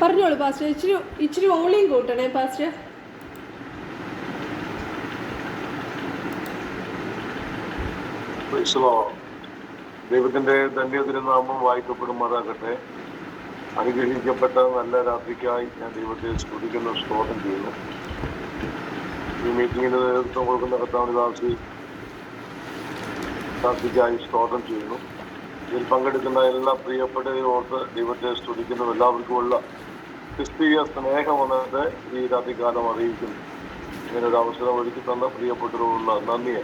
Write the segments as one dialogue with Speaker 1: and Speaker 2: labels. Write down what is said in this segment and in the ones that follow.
Speaker 1: പറഞ്ഞോളൂ പാസ്റ്റർ. ഇച്ചിരി ഇച്ചിരി വോളിയം കൂട്ടണേ പാസ്റ്റർ.
Speaker 2: ദൈവത്തിന്റെ ധന്യതിരുനാമം വായിക്കപ്പെടുമാറാകട്ടെ. അനുഗ്രഹിക്കപ്പെട്ട നല്ല രാത്രിക്കായി ഞാൻ ദൈവത്തെ സ്തുതിക്കുന്ന സ്തോത്രം ചെയ്യുന്നു. ഈ മീറ്റിംഗിന് നേതൃത്വം കൊടുക്കുന്ന കർത്താവിന്റെ രാത്രിക്കായി സ്തോത്രം ചെയ്യുന്നു. ഇതിൽ പങ്കെടുക്കുന്ന എല്ലാ പ്രിയപ്പെട്ടവരെ ഓർത്ത് ദൈവത്തെ സ്തുതിക്കുന്നു. എല്ലാവർക്കുമുള്ള ക്രിസ്തീയ സ്നേഹം എന്നത് ഈ രാത്രികാലം അറിയിക്കുന്നു. ഇങ്ങനൊരു അവസരം ഒരുക്കി തന്ന പ്രിയപ്പെട്ടവരുള്ള നന്ദിയെ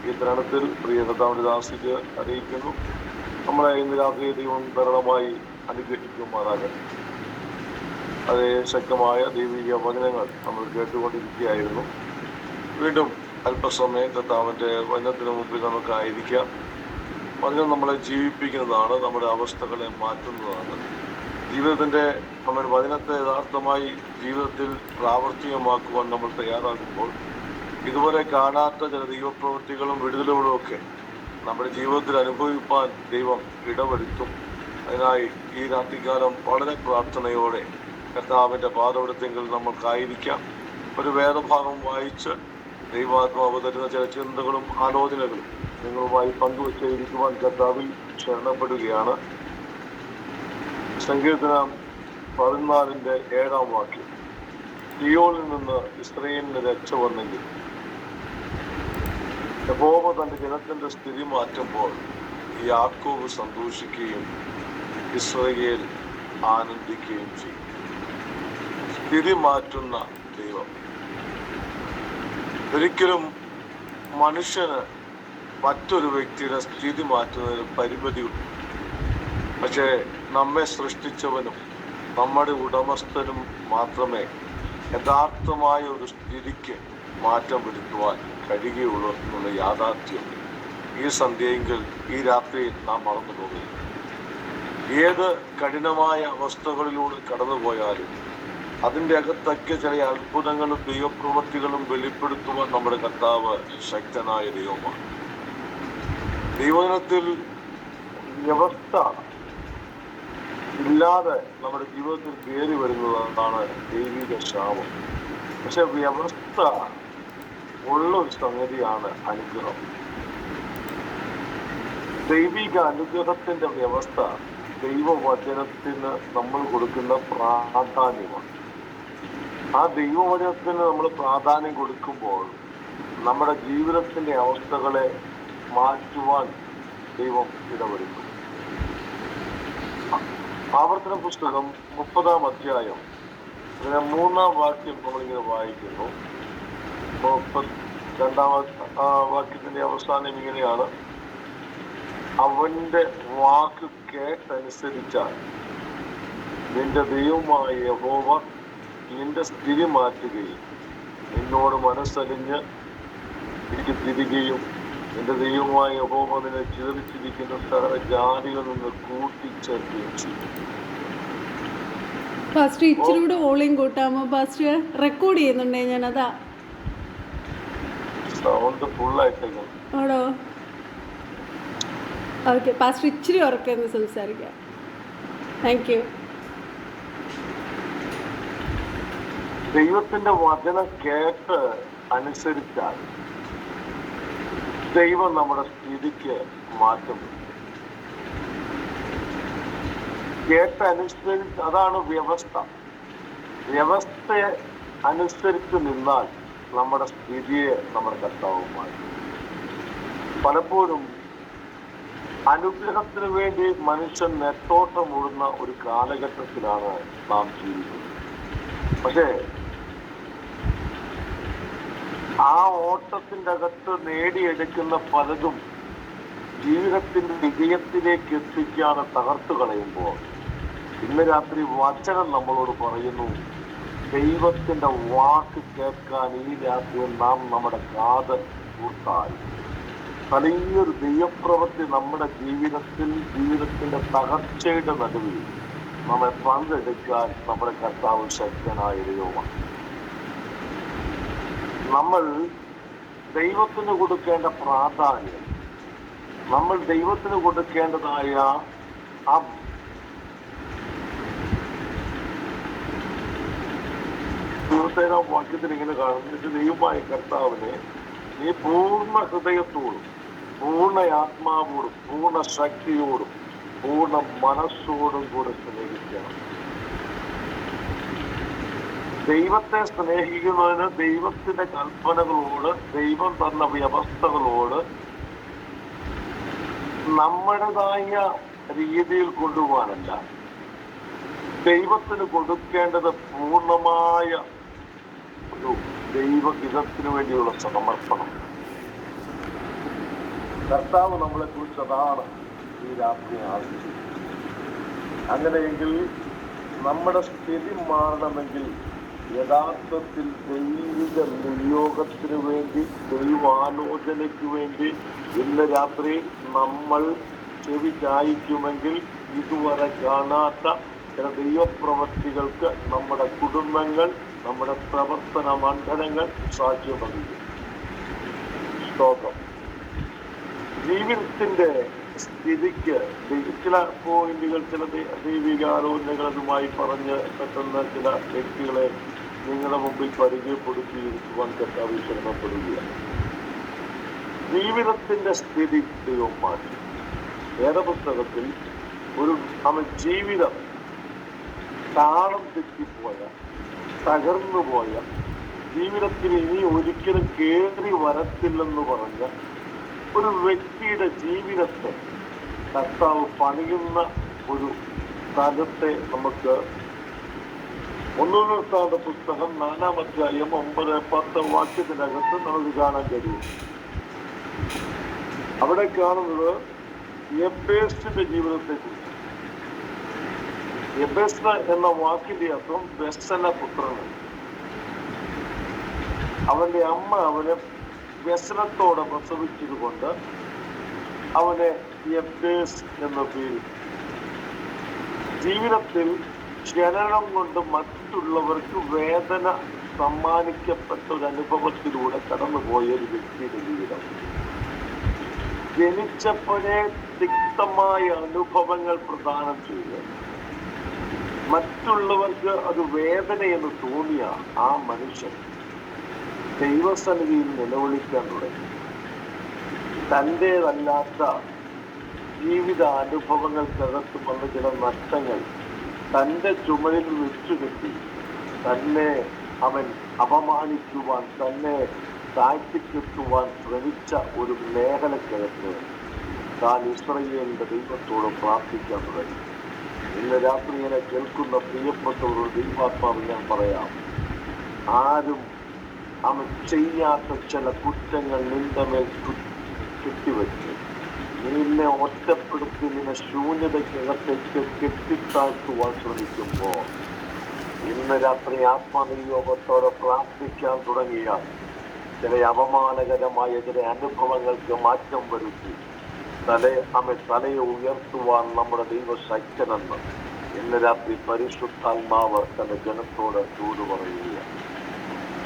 Speaker 2: ഈ തരണത്തിൽ പ്രിയ കർത്താവിന്റെ ദാസിക്ക് അറിയിക്കുന്നു. നമ്മളെ ഇന്ന് രാത്രി ദൈവം ധാരാളമായി അനുഗ്രഹിക്കുമാറാകട്ടെ. അതേ ശക്തമായ ദൈവിക വചനങ്ങൾ നമ്മൾ കേട്ടുകൊണ്ടിരിക്കുകയായിരുന്നു. വീണ്ടും അല്പസമയം കർത്താവിന്റെ വചനത്തിന് മുമ്പിൽ നമുക്കായിരിക്കാം. വചനം നമ്മളെ ജീവിപ്പിക്കുന്നതാണ്, നമ്മുടെ അവസ്ഥകളെ മാറ്റുന്നതാണ്. ജീവിതത്തിന്റെ നമ്മൾ വചനത്തെ യഥാർത്ഥമായി ജീവിതത്തിൽ പ്രാവർത്തികമാക്കുവാൻ നമ്മൾ തയ്യാറാകുമ്പോൾ ഇതുവരെ കാണാത്ത ചില ദൈവപ്രവൃത്തികളും വിടുതലുകളും ഒക്കെ നമ്മുടെ ജീവിതത്തിൽ അനുഭവിപ്പാൻ ദൈവം ഇടവരുത്തും. അതിനായി ഈ രാത്രികാലം വളരെ പ്രാർത്ഥനയോടെ കർത്താവിന്റെ പാദപീഠത്തിൽ നമ്മൾക്കായിരിക്കാം. ഒരു വേദഭാഗം വായിച്ച് ദൈവാത്മാവ് തരുന്ന ചില ചിന്തകളും ആലോചനകളും നിങ്ങളുമായി പങ്കുവെച്ചിരിക്കുവാൻ കർത്താവിൽ ശരണപ്പെടുകയാണ്. സങ്കീർത്തനം 14:7 സിയോനിൽ നിന്ന് ഇസ്രായേലിന് രക്ഷ വന്നെങ്കിൽ യഹോവ തന്റെ ജനത്തിന്റെ സ്ഥിതി മാറ്റുമ്പോൾ യാക്കോബ് സന്തോഷിക്കുകയും ഇസ്രായേൽ ആനന്ദിക്കുകയും ചെയ്യും. സ്ഥിതി മാറ്റുന്ന ദൈവം. ഒരിക്കലും മനുഷ്യന് മറ്റൊരു വ്യക്തിയുടെ സ്ഥിതി മാറ്റുന്നതിന് പരിമിതിയുണ്ട്. പക്ഷേ നമ്മെ സൃഷ്ടിച്ചവനും നമ്മുടെ ഉടമസ്ഥനും മാത്രമേ യഥാർത്ഥമായ ഒരു സ്ഥിതിക്ക് മാറ്റം വരുത്തുവാൻ കഴിയുകയുള്ളൂ എന്നുള്ള യാഥാർത്ഥ്യം ഈ സന്ധ്യയെങ്കിൽ ഈ രാത്രിയിൽ നാം മറന്നു പോകുന്നു. ഏത് കഠിനമായ അവസ്ഥകളിലൂടെ കടന്നുപോയാലും അതിൻ്റെ അകത്തൊക്കെ ചില അത്ഭുതങ്ങളും ദൈവപ്രവൃത്തികളും വെളിപ്പെടുത്തുവാൻ നമ്മുടെ കർത്താവ് ശക്തനായ ദൈവമാണ്. ദൈവജനത്തിൽ വ്യവസ്ഥ ഇല്ലാതെ നമ്മുടെ ജീവിതത്തിൽ കയറി വരുന്നതാണ് ദൈവിക ശാപം. പക്ഷെ വ്യവസ്ഥ ഉള്ള ഒരു സംഗതിയാണ് അനുഗ്രഹം. ദൈവിക അനുഗ്രഹത്തിന്റെ വ്യവസ്ഥ ദൈവവചനത്തിന് നമ്മൾ കൊടുക്കുന്ന പ്രാധാന്യമാണ്. ആ ദൈവവചനത്തിന് നമ്മൾ പ്രാധാന്യം കൊടുക്കുമ്പോൾ നമ്മുടെ ജീവിതത്തിന്റെ അവസ്ഥകളെ മാറ്റുവാൻ ദൈവം ഇടപെടുന്നു. ആവർത്തന പുസ്തകം 30-ാം അധ്യായം 3-ാം വാക്യം നമ്മളിങ്ങനെ വായിക്കുന്നു. 32-ാം വാക്യത്തിന്റെ അവസാനം ഇങ്ങനെയാണ്: അവന്റെ വാക്ക് കേട്ടനുസരിച്ചാൽ നിന്റെ ദൈവമായ യഹോവ നിന്റെ സ്ഥിതി മാറ്റുകയും നിന്നോട് മനസ്സലിഞ്ഞ് എനിക്ക് തിരികെയും നിന്റെ ദൈവമായ യഹോവ നിന്നെ ചേർത്തിരിക്കുന്ന സകല ജാതികളിൽ നിന്ന് കൂട്ടിച്ചേർക്കുകയും ചെയ്യും.
Speaker 1: പാസ്റ്റർ ഇച്ചിരി കൂടെ വോളിയം കൂട്ടാമോ പാസ്റ്റർ? റെക്കോർഡ് ചെയ്യുന്നുണ്ടേ ഞാൻ, അതാ.
Speaker 2: സൗണ്ട് ഫുള്ളായിട്ടേക്കും
Speaker 1: ആണോ? ഓക്കെ പാസ്റ്റർ, ഇച്ചിരി ഉറക്കെന്ന് സംസാരിക്കാം. Thank you.
Speaker 2: ദൈവത്തിന്റെ വചനം കേട്ട് അനുസരിച്ചാൽ ദൈവം നമ്മുടെ സ്ഥിതിക്ക് മാറ്റം കേട്ടനുസരിച്ച്, അതാണ് വ്യവസ്ഥ. വ്യവസ്ഥയെ അനുസരിച്ച് നിന്നാൽ നമ്മുടെ സ്ഥിതിയെ നമ്മുടെ കർത്താവ് മാറ്റും. പലപ്പോഴും അനുഗ്രഹത്തിന് വേണ്ടി മനുഷ്യൻ നെട്ടോട്ടമോടുന്ന ഒരു കാലഘട്ടത്തിലാണ് നാം ജീവിക്കുന്നത്. പക്ഷേ ആ ഓട്ടത്തിന്റെ അകത്ത് നേടിയെടുക്കുന്ന പലതും ജീവിതത്തിന്റെ വിജയത്തിലേക്ക് എത്തിക്കാതെ തകർത്തു കളയുമ്പോൾ ഇന്ന് രാത്രി വചനം നമ്മളോട് പറയുന്നു, ദൈവത്തിന്റെ വാക്ക് കേൾക്കാൻ ഈ രാത്രി നാം നമ്മുടെ കാത് കൂട്ടായി. വലിയൊരു ദൈവപ്രവൃത്തി നമ്മുടെ ജീവിതത്തിന്റെ തകർച്ചയുടെ നടുവിൽ നമ്മെ പങ്കെടുക്കാൻ നമ്മുടെ കർത്താവ് ശക്തനായ ദൈവമാണ്. നമ്മൾ ദൈവത്തിന് കൊടുക്കേണ്ട പ്രാധാന്യം, നമ്മൾ ദൈവത്തിന് കൊടുക്കേണ്ടതായ ആ ഇരുപത്തേഴാം വാക്യത്തിൽ ഇങ്ങനെ കാണുന്നിട്ട് ദൈവമായ കർത്താവിനെ നീ പൂർണ്ണ ഹൃദയത്തോടും പൂർണ്ണ ആത്മാവോടും പൂർണ്ണ ശക്തിയോടും പൂർണ്ണ മനസ്സോടും കൂടെ സ്നേഹിക്കണം. ദൈവത്തെ സ്നേഹിക്കുന്നതിന് ദൈവത്തിന്റെ കൽപ്പനകളോട്, ദൈവം തന്ന വ്യവസ്ഥകളോട് നമ്മുടേതായ രീതിയിൽ കൊണ്ടുപോകാനല്ല, ദൈവത്തിന് കൊടുക്കേണ്ടത് പൂർണ്ണമായ ഒരു ദൈവഹിതത്തിനു വേണ്ടിയുള്ള സമർപ്പണം. കർത്താവ് നമ്മളെ കുറിച്ച് അതാണ് ഈ രാത്രി ആവശ്യം. അങ്ങനെയെങ്കിൽ നമ്മുടെ സ്ഥിതി മാറണമെങ്കിൽ യഥാർത്ഥത്തിൽ ദൈവിക നിയോഗത്തിന് വേണ്ടി, ദൈവാലോചനയ്ക്ക് വേണ്ടി ഇന്ന് രാത്രി നമ്മൾ ചെവി ചായിക്കുമെങ്കിൽ ഇതുവരെ കാണാത്ത ചില ദൈവപ്രവൃത്തികൾക്ക് നമ്മുടെ കുടുംബങ്ങൾ, നമ്മുടെ പ്രവർത്തന മണ്ഡലങ്ങൾ സാക്ഷ്യം വഹിക്കും. സ്തോത്രം. ജീവിതത്തിന്റെ സ്ഥിതിക്ക് ചില പോയിന്റുകൾ, ചില ദൈവികാലോചനകൾ അതുമായി പറഞ്ഞ് പെട്ടെന്ന് ചില വ്യക്തികളെ നിങ്ങളുടെ മുമ്പിൽ പരിചയപ്പെടുത്തിയിരിക്കുവാൻ കർത്താവ് ശ്രമപ്പെടുകയാണ്. ജീവിതത്തിന്റെ സ്ഥിതി ദൈവം മാറ്റി. വേദപുസ്തകത്തിൽ ജീവിതം താളം തെറ്റിപ്പോയ, തകർന്നുപോയ, ജീവിതത്തിൽ ഇനി ഒരിക്കലും കേറി വരത്തില്ലെന്ന് പറഞ്ഞ ഒരു വ്യക്തിയുടെ ജീവിതത്തെ കർത്താവ് പണിയുന്ന ഒരു സ്ഥലത്തെ നമുക്ക് 1 വൃത്താന്ത പുസ്തകം 4-ാം അധ്യായം 9-10 വാക്യത്തിനകത്ത് നമുക്ക് കാണാൻ കഴിയും. അവിടെ കാണുന്നത് യബ്ബേസിന്റെ ജീവിതത്തെ കുറിച്ച്. യബ്ബേസ് എന്ന വാക്കിന്റെ അർത്ഥം വ്യസന പുത്രനാണ്. അവന്റെ അമ്മ അവനെ വ്യസനത്തോടെ പ്രസവിച്ചതുകൊണ്ട് അവനെ യബ്ബേസ് എന്ന പേര്. ജീവിതത്തിൽ ജനനം കൊണ്ട് മറ്റുള്ളവർക്ക് വേദന സമ്മാനിക്കപ്പെട്ട ഒരു അനുഭവത്തിലൂടെ കടന്നുപോയ ഒരു വ്യക്തിയുടെ ജീവിതം. ജനിച്ചപ്പോഴേ തിക്തമായ അനുഭവങ്ങൾ പ്രദാനം ചെയ്ത് മറ്റുള്ളവർക്ക് അത് വേദനയെന്ന് തോന്നിയ ആ മനുഷ്യൻ ദൈവസന്നിധിയിൽ നിലവിളിക്കാൻ തുടങ്ങി. തൻ്റേതല്ലാത്ത ജീവിത അനുഭവങ്ങൾക്കകത്ത് വന്ന ചില നഷ്ടങ്ങൾ തൻ്റെ ചുമലിൽ വെച്ചുകെട്ടി തന്നെ അവൻ അപമാനിക്കുവാൻ, തന്നെ താഴ്ത്തിക്കെട്ടുവാൻ ശ്രമിച്ച ഒരു മേഖലക്കകത്ത് താൻ ഇസ്രായേലിന്റെ ദൈവത്തോട് പ്രാർത്ഥിക്കാൻ തുടങ്ങി. ഇന്ന് രാത്രി ഇങ്ങനെ കേൾക്കുന്ന പ്രിയപ്പെട്ടവരോട് ദൈവാത്മാവ് ഞാൻ പറയാം, ആരും അവൻ ചെയ്യാത്ത ചില കുറ്റങ്ങൾ നിന്റെ മേൽ കെട്ടിവെച്ച് നിന്നെ ഒറ്റപ്പെടുത്തി നിന്നെ ശൂന്യതയ്ക്കകത്തേക്ക് കെട്ടിത്താഴ്ത്തുവാൻ ശ്രമിക്കുമ്പോൾ ഇന്ന് രാത്രി ആത്മനിയോഗത്തോടെ പ്രാർത്ഥിക്കാൻ തുടങ്ങിയാൽ ചില അപമാനകരമായ ചില അനുഭവങ്ങൾക്ക് മാറ്റം വരുത്തി തലയെ ഉയർത്തുവാൻ നമ്മുടെ ദൈവശക്തനെന്ന് ഇന്ന് രാത്രി പരിശുദ്ധാത്മാവ് തന്റെ ജനത്തോട് ചൂട് പറയുകയാണ്.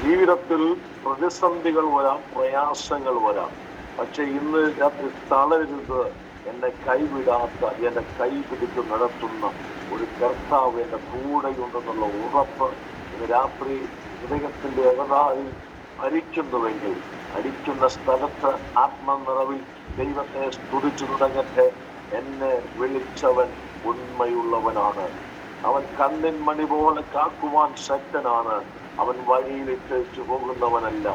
Speaker 2: ജീവിതത്തിൽ പ്രതിസന്ധികൾ വരാം, പ്രയാസങ്ങൾ വരാം. പക്ഷെ ഇന്ന് രാത്രി തളരരുത്. എന്നെ കൈവിടാത്ത, എന്നെ കൈപിടിച്ച് നടത്തുന്ന ഒരു കർത്താവ് എൻ്റെ കൂടെയുണ്ടെന്നുള്ള ഉറപ്പ് ഇന്ന് രാത്രി ഹൃദയത്തിൻ്റെ എവറായി ഭരിക്കുന്നുവെങ്കിൽ അടിക്കുന്ന സ്ഥലത്ത് ആത്മനിറവിൽ ദൈവത്തെ സ്തുതിച്ചു തുടങ്ങട്ടെ. എന്നെ വിളിച്ചവൻ ഉണ്മയുള്ളവനാണ്. അവൻ കണ്ണിൻ മണി പോലെ കാക്കുവാൻ ശക്തനാണ്. അവൻ വഴിയിലിട്ടേച്ചു പോകുന്നവനല്ല.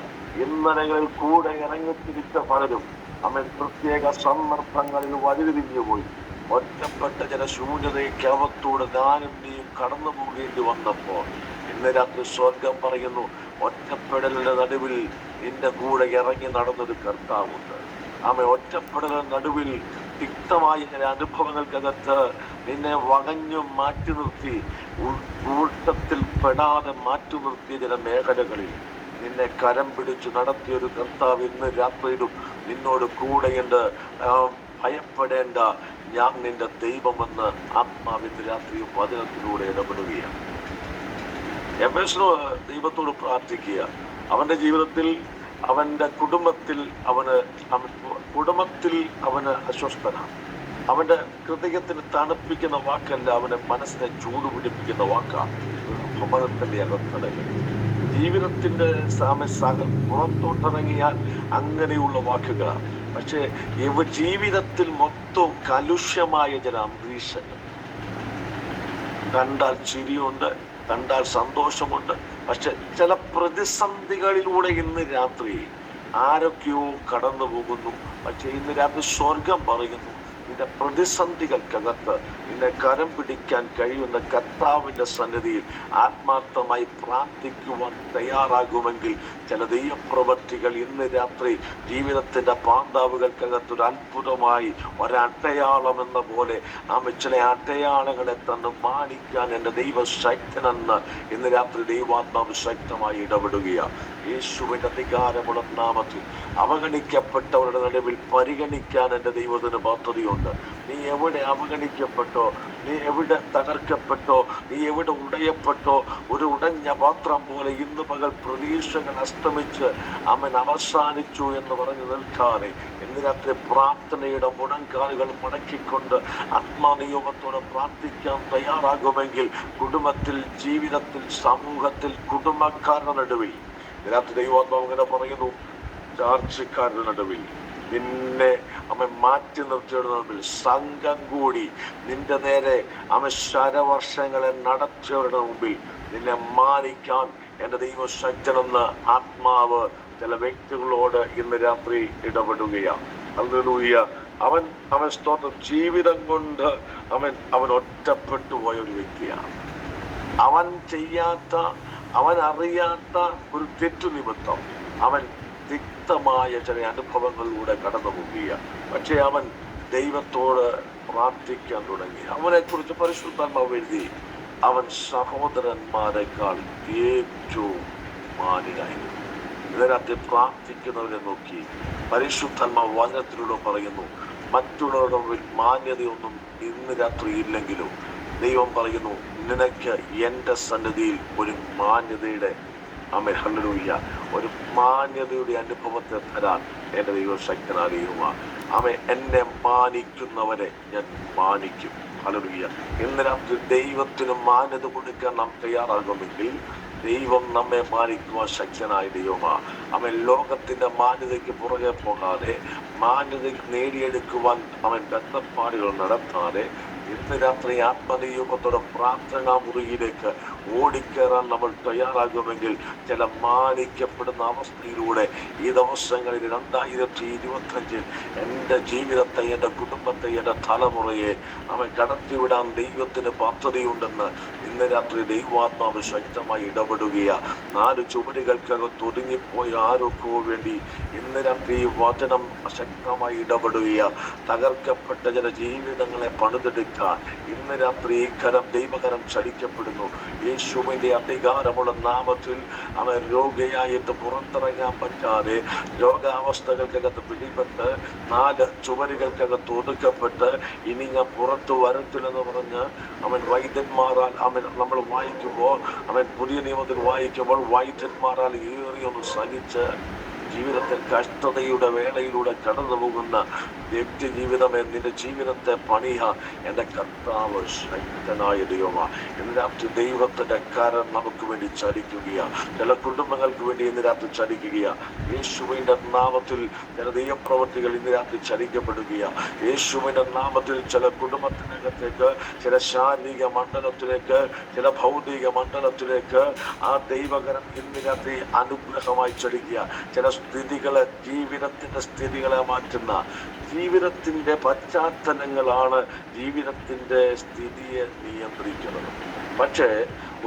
Speaker 2: ഇന്നലകളിൽ കൂടെ ഇറങ്ങിത്തിരിച്ച പലരും അവൻ പ്രത്യേക സന്ദർഭങ്ങളിൽ വഴിതിരിഞ്ഞുപോയി. ഒറ്റപ്പെട്ട ചില ശൂന്യതയ്ക്ക് അവത്തോട് ഞാനും നീയും കടന്നു പോകേണ്ടി വന്നപ്പോൾ ഇന്ന് രാത്രി സ്വർഗം പറയുന്നു, ഒറ്റപ്പെടലിന്റെ നടുവിൽ നിന്റെ കൂടെ ഇറങ്ങി നടന്നൊരു കർത്താവുണ്ട്. ആമേ, ഒറ്റപ്പെടലിന്റെ നടുവിൽ തിക്തമായ ചില അനുഭവങ്ങൾക്കകത്ത് നിന്നെ വകഞ്ഞു മാറ്റി നിർത്തി, കൂട്ടത്തിൽ പെടാതെ മാറ്റി നിർത്തിയ ചില മേഖലകളിൽ നിന്നെ കരം പിടിച്ചു നടത്തിയൊരു കർത്താവ് ഇന്ന് രാത്രിയിലും നിന്നോട് കൂടെയുണ്ട്. ഭയപ്പെടേണ്ട, ഞാൻ നിന്റെ ദൈവമെന്ന് ആത്മാവിന്റെ രാത്രിയും വചനത്തിലൂടെ ഇടപെടുകയാണ്. യബ്ബേസിന് ദൈവത്തോട് പ്രാർത്ഥിക്കുക. അവന്റെ ജീവിതത്തിൽ, അവന്റെ കുടുംബത്തിൽ അവന് അസ്വസ്ഥനാണ്. അവന്റെ ഹൃദയത്തിന് തണുപ്പിക്കുന്ന വാക്കല്ല, അവന്റെ മനസ്സിനെ ചൂടുപിടിപ്പിക്കുന്ന വാക്കാണ് ഭവനത്തിന്റെ അകത്തടയിൽ. ജീവിതത്തിന്റെ പുറത്തോട്ടിറങ്ങിയാൽ അങ്ങനെയുള്ള വാക്കുകളാണ്. പക്ഷേ ജീവിതത്തിൽ മൊത്തം കലുഷ്യമായ ചില അന്തരീക്ഷങ്ങൾ. കണ്ടാൽ ചിരിയുണ്ട്, കണ്ടാൽ സന്തോഷമുണ്ട്, പക്ഷെ ചില പ്രതിസന്ധികളിലൂടെ ഇന്ന് രാത്രി ആരൊക്കെയോ കടന്നു പോകുന്നു. പക്ഷെ ഇന്ന് രാത്രി സ്വർഗം പറയുന്നു, നിന്റെ പ്രതിസന്ധികൾക്കകത്ത് നിന്നെ കരം പിടിക്കാൻ കഴിയുന്ന കർത്താവിന്റെ സന്നിധിയിൽ ആത്മാർത്ഥമായി പ്രാർത്ഥിക്കുവാൻ തയ്യാറാകുമെങ്കിൽ ചില ദൈവപ്രവൃത്തികൾ ഇന്ന് രാത്രി ജീവിതത്തിന്റെ പാന്താവുകൾക്കകത്തൊരു അത്ഭുതമായി ഒരടയാളം എന്ന പോലെ ചില അടയാളങ്ങളെ തന്നെ മാനിക്കാൻ എൻ്റെ ദൈവശക്തനെന്ന് ഇന്ന് രാത്രി ദൈവാത്മാവ് ശക്തമായി ഇടപെടുകയാണ്. യേശുവിന്റെ അധികാരമുള്ള നാമത്തിൽ അവഗണിക്കപ്പെട്ടവരുടെ നടുവിൽ പരിഗണിക്കാൻ എൻ്റെ ദൈവത്തിന് പദ്ധതിയുണ്ട്. നീ എവിടെ അവഗണിക്കപ്പെട്ടോ, നീ എവിടെ തകർക്കപ്പെട്ടോ, നീ എവിടെ ഉടയപ്പെട്ടോ, ഒരു ഉടഞ്ഞ പാത്രം പോലെ ഇന്ന് പകൽ പ്രതീക്ഷകൾ അസ്തമിച്ച് അവസാനിച്ചു എന്ന് പറഞ്ഞു നിൽക്കാതെ ഇന്ന് രാത്രി പ്രാർത്ഥനയുടെ മുടങ്കാലുകൾ മടക്കിക്കൊണ്ട് ആത്മാനിയോഗത്തോടെ പ്രാർത്ഥിക്കാൻ തയ്യാറാകുമെങ്കിൽ കുടുംബത്തിൽ, ജീവിതത്തിൽ, സമൂഹത്തിൽ, കുടുംബക്കാരുടെ നടുവിൽ രാത്രി ദൈവാത്മാവ് ഇങ്ങനെ പറയുന്നു, ചാർച്ചക്കാരുടെ നടുവിൽ നിന്നെ മാറ്റി നിർത്തിയുടെ മുമ്പിൽ സംഘം കൂടി നിന്റെ നേരെ ശരവർഷങ്ങളെ നടത്തിയവരുടെ മുമ്പിൽ നിന്നെ മാനിക്കാൻ എൻ്റെ ദൈവശക്തനെന്ന് ആത്മാവ് ചില വ്യക്തികളോട് ഇന്ന് രാത്രി ഇടപെടുകയാണ്. ഹല്ലേലൂയ. അവൻ സ്തോത്രം. ജീവിതം കൊണ്ട് അവൻ ഒറ്റപ്പെട്ടു പോയ ഒരു വ്യക്തിയാണ്. അവൻ ചെയ്യാത്ത, അവൻ അറിയാത്ത ഒരു തെറ്റു നിമിത്തം അവൻ തിക്തമായ ചില അനുഭവങ്ങളിലൂടെ കടന്നു പോവുക. പക്ഷെ അവൻ ദൈവത്തോട് പ്രാർത്ഥിക്കാൻ തുടങ്ങി. അവനെ കുറിച്ച് പരിശുദ്ധാത്മാവ് എഴുതി, അവൻ സഹോദരന്മാരെക്കാൾ ഏറ്റവും മാന്യനായിരുന്നു. ഇതിനകത്ത് പ്രാർത്ഥിക്കുന്നവരെ നോക്കി പരിശുദ്ധാത്മാവ് വചനത്തിലൂടെ പറയുന്നു, മറ്റുള്ളവരുടെ മുമ്പിൽ മാന്യതയൊന്നും ഇന്ന് രാത്രി ഇല്ലെങ്കിലും ദൈവം പറയുന്നു, നിനക്ക് എൻ്റെ സന്നിധിയിൽ ഒരു മാന്യതയുടെ ഹല്ലേലൂയ, ഒരു മാന്യതയുടെ അനുഭവത്തെ തരാൻ എൻ്റെ ദൈവം ശക്തനാകുകയുമാണ്. എന്നെ മാനിക്കുന്നവരെ ഞാൻ മാനിക്കും. ഹല്ലേലൂയ. ഇന്ന് രാത്രി ദൈവത്തിന് മാന്യത കൊടുക്കാൻ നാം തയ്യാറാകുമെങ്കിൽ ദൈവം നമ്മെ മാനിക്കുവാൻ ശക്തനായ ദൈവമാണ്. ലോകത്തിന്റെ മാന്യതയ്ക്ക് പുറകെ പോകാതെ, മാന്യത നേടിയെടുക്കുവാൻ ബന്ധപ്പാടുകൾ നടത്താതെ ഇന്ന് രാത്രി ആത്മനിയോഗത്തോടെ പ്രാർത്ഥനാ മുറിയിലേക്ക് ഓടിക്കേറാൻ നമ്മൾ തയ്യാറാകുമെങ്കിൽ ചില മാനിക്കപ്പെടുന്ന അവസ്ഥയിലൂടെ ഈ ദിവസങ്ങളിൽ 2025 എൻ്റെ ജീവിതത്തെ, എൻ്റെ കുടുംബത്തെ, എൻ്റെ തലമുറയെ കടത്തിവിടാൻ ദൈവത്തിന് പദ്ധതിയുണ്ടെന്ന് ഇന്ന് രാത്രി ദൈവാത്മാവ് ശക്തമായി ഇടപെടുകയാണ്. 4 ചുവടുകൾക്കകത്ത് ഒതുങ്ങിപ്പോയ ആർക്കോ വേണ്ടി ഇന്ന് രാത്രി ഈ വചനം ശക്തമായി ഇടപെടുകയാണ്. തകർക്കപ്പെട്ട ചില ജീവിതങ്ങളെ പണിതെടുക്കാൻ ഇന്ന് രാത്രി ഈ ദൈവകരം ചലിക്കപ്പെടുന്നു. യേശുവിന്റെ അധികാരമുള്ള നാമത്തിൽ രോഗിയായിട്ട് പുറത്തിറങ്ങാൻ പറ്റാതെ, രോഗാവസ്ഥകൾക്കകത്ത് പിടിപെട്ട് 4 ചുവരുകൾക്കകത്ത് ഒതുക്കപ്പെട്ട് ഇനി ഞാൻ പുറത്തു വരത്തില്ലെന്ന് പറഞ്ഞ് വൈദ്യന്മാരാൽ നമ്മൾ വായിക്കുമ്പോൾ, പുതിയ നിയമത്തിൽ വായിക്കുമ്പോൾ വൈദ്യന്മാരാൽ ഏറിയൊന്ന് സഹിച്ച് ജീവിതത്തിൽ കഷ്ടതയുടെ വേളയിലൂടെ കടന്നു പോകുന്ന വ്യക്തി ജീവിതമേ, നിന്റെ ജീവിതത്തെ പണിയ എൻ്റെ കർത്താവ് ശക്തനായ ദൈവമാണ്. ഇന്ന് രാത്രി ദൈവത്തിന്റെ കരം നമുക്ക് വേണ്ടി ചലിക്കുകയാണ്. ചില കുടുംബങ്ങൾക്ക് വേണ്ടി ഇന്ന് രാത്രി ചലിക്കുകയാണ്. യേശുവിന്റെ നാമത്തിൽ ചില ദൈവപ്രവൃത്തികൾ ഇന്ന് രാത്രി ചലിക്കപ്പെടുകയാണ്. യേശുവിന്റെ നാമത്തിൽ ചില കുടുംബത്തിനകത്തേക്ക്, ചില ശാരീരിക മണ്ഡലത്തിലേക്ക്, ചില ഭൗതിക മണ്ഡലത്തിലേക്ക് ആ ദൈവകരം ഇന്ന് രാത്രി അനുഗ്രഹമായി ചലിക്കുക. ചില സ്ഥിതികളെ, ജീവിതത്തിന്റെ സ്ഥിതികളെ മാറ്റുന്ന, ജീവിതത്തിന്റെ പശ്ചാത്തലങ്ങളാണ് ജീവിതത്തിന്റെ സ്ഥിതിയെ നിയന്ത്രിക്കുന്നത്. പക്ഷേ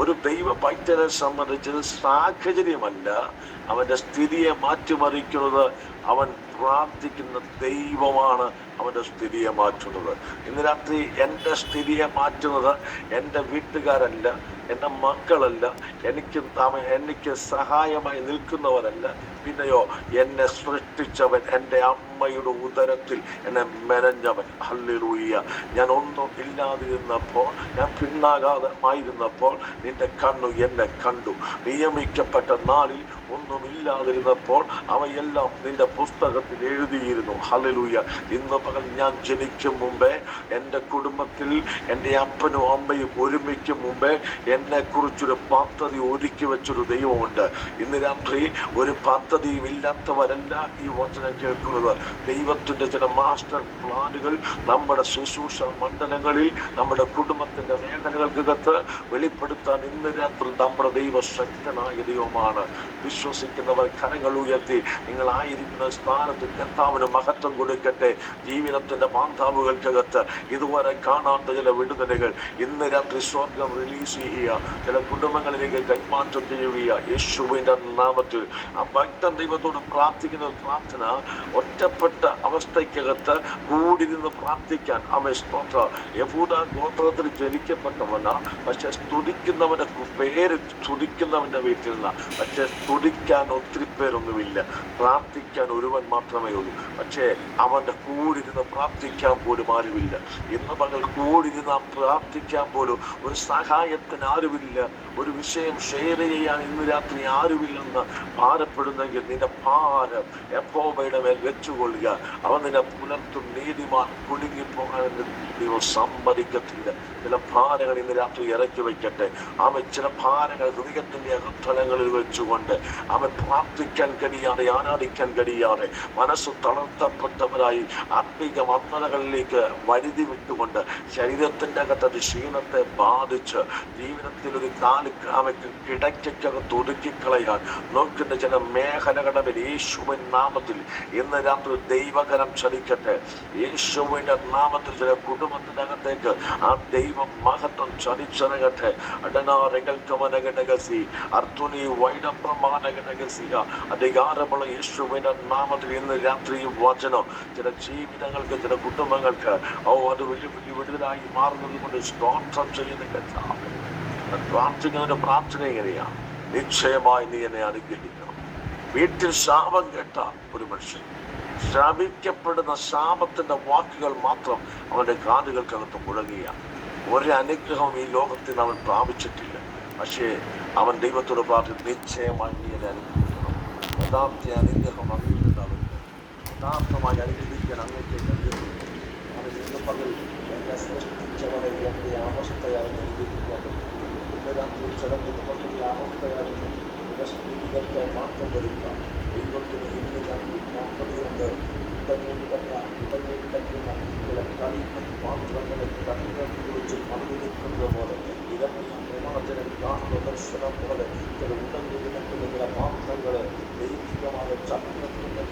Speaker 2: ഒരു ദൈവ പൈതലെ സംബന്ധിച്ച് സാഹചര്യമല്ല അവന്റെ സ്ഥിതിയെ മാറ്റിമറിക്കുന്നത്. അവൻ പ്രാർത്ഥിക്കുന്ന ദൈവമാണ് അവന്റെ സ്ഥിതിയെ മാറ്റുന്നത്. ഇന്ന് രാത്രി എൻ്റെ സ്ഥിതിയെ മാറ്റുന്നത് എൻ്റെ വീട്ടുകാരല്ല, എൻ്റെ മക്കളല്ല, എനിക്ക് സഹായമായി നിൽക്കുന്നവരല്ല, പിന്നെയോ എന്നെ സൃഷ്ടിച്ചവൻ, എൻ്റെ അമ്മയുടെ ഉദരത്തിൽ എന്നെ മെനഞ്ഞവൻ. ഹല്ലേലൂയ. ഞാൻ ഒന്നും ഇല്ലാതിരുന്നപ്പോൾ, ഞാൻ പിന്നാകാതമായിരുന്നപ്പോൾ നിന്റെ കണ്ണു എന്നെ കണ്ടു. നിയമിക്കപ്പെട്ട നാളിൽ ഒന്നുമില്ലാതിരുന്നപ്പോൾ അവയെല്ലാം നിന്റെ പുസ്തകത്തിൽ എഴുതിയിരുന്നു. ഹല്ലേലൂയ. ഇന്ന് പകൽ ഞാൻ ജനിക്കും മുമ്പേ, എൻ്റെ കുടുംബത്തിൽ എൻ്റെ അപ്പനും അമ്മയും ഒരുമിക്കും മുമ്പേ എന്നെ കുറിച്ചൊരു പദ്ധതി ഒരുക്കി വെച്ചൊരു ദൈവമുണ്ട്. ഇന്ന് രാത്രി ഒരു പദ്ധതിയും ഇല്ലാത്തവരല്ല ഈ വചനം കേൾക്കുന്നത്. ദൈവത്തിൻ്റെ ചില മാസ്റ്റർ പ്ലാനുകൾ നമ്മുടെ ശുശ്രൂഷ മണ്ഡലങ്ങളിൽ, നമ്മുടെ കുടുംബത്തിൻ്റെ മേഖലകൾക്കകത്ത് വെളിപ്പെടുത്താൻ ഇന്ന് രാത്രി നമ്മുടെ ദൈവശക്തനായ ദൈവമാണ്. വിശ്വസിക്കുന്നവർ കരങ്ങൾ ഉയർത്തി നിങ്ങളായിരിക്കുന്ന സ്ഥാനത്ത് കർത്താവിന് മഹത്വം കൊടുക്കട്ടെ. ജീവിതത്തിന്റെ മാന്താവുകൾക്കകത്ത് ഇതുവരെ കാണാത്ത ചില വിടുതലുകൾ ഇന്ന് രാത്രി സ്വർഗം റിലീസ് ചെയ്യുക. ചില കുടുംബങ്ങളിലേക്ക് കൈമാറ്റം ചെയ്യുക യേശുവിന്റെ നാമത്തിൽ. ആ ഭക്തൻ ദൈവത്തോട് പ്രാർത്ഥിക്കുന്ന പ്രാർത്ഥന ഒറ്റപ്പെട്ട അവസ്ഥയ്ക്കകത്ത് കൂടി നിന്ന് പ്രാർത്ഥിക്കാൻ അവൻ സ്തോത്രം. യഹൂദ ഗോത്രത്തിൽ ജനിക്കപ്പെട്ടവനാ, പക്ഷെ സ്തുതിക്കുന്നവന്റെ പേര് സ്തുതിക്കുന്നവന്റെ വീട്ടിൽ നിന്ന. പക്ഷെ സ്തുതിക്കാൻ ഒത്തിരി പേരൊന്നുമില്ല, പ്രാർത്ഥിക്കാൻ ഒരുവൻ മാത്രമേ ഉള്ളൂ. പക്ഷേ അവന്റെ കൂടിരുന്ന് പ്രാർത്ഥിക്കാൻ പോലും ആരുമില്ല. ഇന്ന് പകൽ കൂടിരുന്ന് പ്രാർത്ഥിക്കാൻ പോലും ഒരു സഹായത്തിന് ആരുമില്ല, ഒരു വിഷയം ഷെയർ ചെയ്യാൻ ഇന്ന് രാത്രി ആരുമില്ലെന്ന് ഭാരപ്പെടുന്നെങ്കിൽ നിന്റെ ഭാരം യഹോവയുടെ മേൽ വെച്ചുകൊള്ളുക. അവൻ നിന്നെ പുലർത്തും. നീതിമാൻ കുടുങ്ങിപ്പോകാൻ ദൈവം സമ്മതിക്കത്തില്ല. ചില ഭാരങ്ങൾ ഇന്ന് രാത്രി ഇറക്കി വയ്ക്കട്ടെ. അവൻ ചില ഭാരങ്ങൾ ഹൃദയത്തിന്റെ അകത്തലങ്ങളിൽ വെച്ചുകൊണ്ട് അവൻ പ്രാർത്ഥിക്കാൻ കഴിയാതെ, ആരാധിക്കാൻ കഴിയാതെ, മനസ്സ് തളർത്തപ്പെട്ടവരായി ആത്മീക മന്ദതകളിലേക്ക് വഴുതി വിട്ടുകൊണ്ട് ശരീരത്തിന്റെ അകത്ത് ക്ഷീണത്തെ ബാധിച്ച് ജീവിതത്തിൽ ഒരു അവയ്ക്ക് കിടക്കകത്ത് ഒതുക്കിക്കളയാൻ നോക്കുന്ന ചില മേഖലകളുടെ യേശുവിൻ നാമത്തിൽ ഇന്ന് രാത്രി ദൈവകരം ചലിക്കട്ടെ. യേശുവിന്റെ നാമത്തിൽ ചില കുടുംബത്തിന്റെ അകത്തേക്ക് ആ ദൈവ മഹത്വം ചലിച്ചിറങ്ങട്ടെ. അടനാരകൽക്കവനകനകസി അർത്തുനി വൈഡപ്രമാനകനകസിയ അധികാരമുള്ള യേശുവിന്റെ നാമത്തിൽ ഇന്ന് രാത്രി വചനം ചില ജീവിതങ്ങൾക്ക്, ചില കുടുംബങ്ങൾക്ക് അത് വലിയ വലിയ വിടുതലായി മാറുന്നത് കൊണ്ട് സ്തോത്രം ചെയ്യുന്ന കർത്താവേ. പ്രാർത്ഥിക്കുന്നതിന്റെ പ്രാർത്ഥന എങ്ങനെയാണ്? നിശ്ചയമായി നീ എന്നെ അനുഗ്രഹിക്കണം. വീട്ടിൽ ശാപം കേട്ട ഒരു മനുഷ്യൻ, ശാപിക്കപ്പെടുന്ന ശാപത്തിന്റെ വാക്കുകൾ മാത്രം അവന്റെ കാതുകൾക്കകത്ത് മുഴങ്ങിയ ഒരു അനുഗ്രഹം ഈ ലോകത്തിൽ അവൻ പ്രാപിച്ചിട്ടില്ല. പക്ഷേ അവൻ ദൈവത്തോട് പ്രാർത്ഥിച്ചു, നിശ്ചയമായി നീ എന്നെ അനുഗ്രഹിക്കണം. യഥാർത്ഥ അനുഗ്രഹം അങ്ങേക്കുണ്ടാവരുത്. യഥാർത്ഥമായി അനുഗ്രഹിക്കാൻ അങ്ങേക്ക് കഴിയുന്നു. അവൻ ഇന്ന് പകൽ എന്നെ സൃഷ്ടിച്ചവനെ എന്റെ അവസ്ഥയായി അനുഗ്രഹിക്കാൻ പറ്റും. രാത്രി ചടങ്ങിന് പറ്റിയ അവസ്ഥയായിരുന്നു സ്ഥിതികൾക്ക് മാറ്റം വരുത്താം. ദൈവത്തിന് ഇന്ന് രാത്രി മാറ്റമുണ്ട്. ഇടഞ്ഞിടയ്ക്കുന്ന ചില കളികൾ പാത്രങ്ങളെ കണ്ണുകൾക്ക് വെച്ച് പണിയെടുക്കുന്നത് പോലെ, ഇരമ്യ പ്രവാചകൻ കാണുന്ന ദർശനം പോലെ ചില ഉടഞ്ഞു കിടക്കുന്ന ചില പാത്രങ്ങളെ ദൈവികമായ ചക്രത്തിന്റെ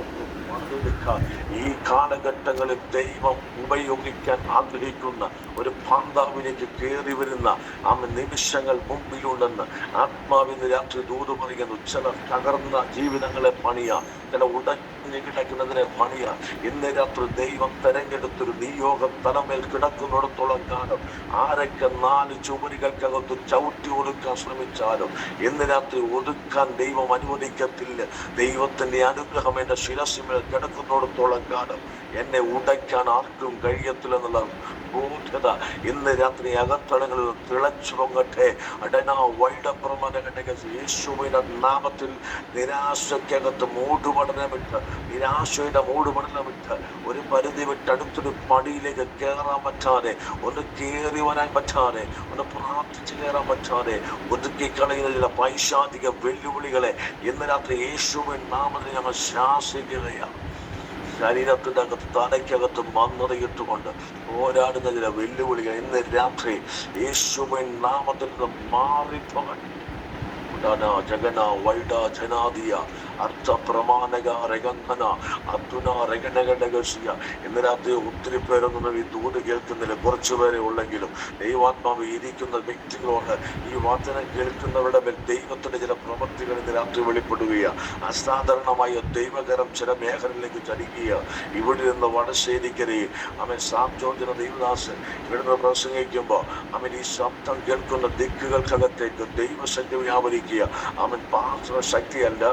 Speaker 2: പണിയെടുക്കാൻ ഈ കാലഘട്ടങ്ങളിൽ ദൈവം ഉപയോഗിക്കാൻ ആഗ്രഹിക്കുന്ന ഒരു പാന്താവിലേക്ക് കയറി വരുന്ന ആ നിമിഷങ്ങൾ മുമ്പിലുണ്ടെന്ന് ആത്മാവിന് രാത്രി ദൂത് പറയുന്നു. ചില തകർന്ന ജീവിതങ്ങളെ പണിയാ, ചില ഉടഞ്ഞു കിടക്കുന്നതിനെ പണിയാ. ഇന്ന് രാത്രി ദൈവം തെരഞ്ഞെടുത്തൊരു നിയോഗം തലമേൽ കിടക്കുന്നിടത്തോളം കാലം ആരൊക്കെ 4 ചുമരുകൾക്കകത്ത് ചവിട്ടി ഒതുക്കാൻ ശ്രമിച്ചാലും ഇന്ന് രാത്രി ഒതുക്കാൻ ദൈവം അനുവദിക്കത്തില്ല. ദൈവത്തിന്റെ അനുഗ്രഹം എന്റെ ശിരസിമേൽ കിടക്കുന്നിടത്തോളം കാലം എന്നെ ഉടയ്ക്കാൻ ആർക്കും കഴിയത്തില്ലെന്നുള്ള ബോധ്യത ഇന്ന് രാത്രി അകത്തളങ്ങളിൽ തിളച്ചു പൊങ്ങട്ടെ. അടനാ വൈഡപ്രമനഘടക യേശുവിന്റെ നാമത്തിൽ നിരാശയ്ക്കകത്ത് മൂടുപടലമിട്ട്, നിരാശയുടെ മൂടുപടലമിട്ട് ഒരു പരിധി വിട്ട് അടുത്തൊരു പടിയിലേക്ക് കയറാൻ പറ്റാതെ, ഒന്ന് കയറി വരാൻ പറ്റാതെ, ഒന്ന് പ്രാർത്ഥിച്ച് കയറാൻ പറ്റാതെ ഒതുക്കിക്കളയുന്ന ചില പൈശാചിക വെല്ലുവിളികളെ ഇന്ന് രാത്രി യേശുവിൻ നാമത്തിൽ ഞങ്ങൾ ശാസിക്കുകയാണ്. ശരീരത്തിൻ്റെ അകത്ത് തലയ്ക്കകത്ത് മന്ദതയിട്ടുകൊണ്ട് പോരാടുന്ന ചില വെല്ലുവിളികൾ ഇന്ന് രാത്രി യേശുവിൻ നാമത്തിൽ നിന്ന് മാറിപ്പോകട്ടെ. ജഗന വൈഡ ജനാദിയ അർത്ഥ പ്രമാണക രഗന്ധന അത്തുന രഗണഘടകശിയ. ഇന്ന് രാത്രി ഒത്തിരി പേരൊന്നും ഈ ദൂത് കേൾക്കുന്നില്ല, കുറച്ചുപേരെ ഉള്ളെങ്കിലും ദൈവാത്മാവ് ഇരിക്കുന്ന വ്യക്തികളോട് ഈ വചനം കേൾക്കുന്നവരുടെ മേൽ ദൈവത്തിന്റെ ചില പ്രവൃത്തികൾ ഇന്ന് രാത്രി വെളിപ്പെടുകയാണ്. അസാധാരണമായ ദൈവകരം ചില മേഖലയിലേക്ക് ചലിക്കുക. ഇവിടെ നിന്ന് വടശ്ശേരിക്കരയിൽ അവൻ സാംജോജന ദൈവദാസൻ ഇവിടുന്ന് പ്രസംഗിക്കുമ്പോൾ അവൻ ഈ ശബ്ദം കേൾക്കുന്ന ദിക്കുകൾക്കകത്തേക്ക് ദൈവശക്തി വ്യാപരിക്കുക. അവൻ പാത്ര ശക്തിയല്ല,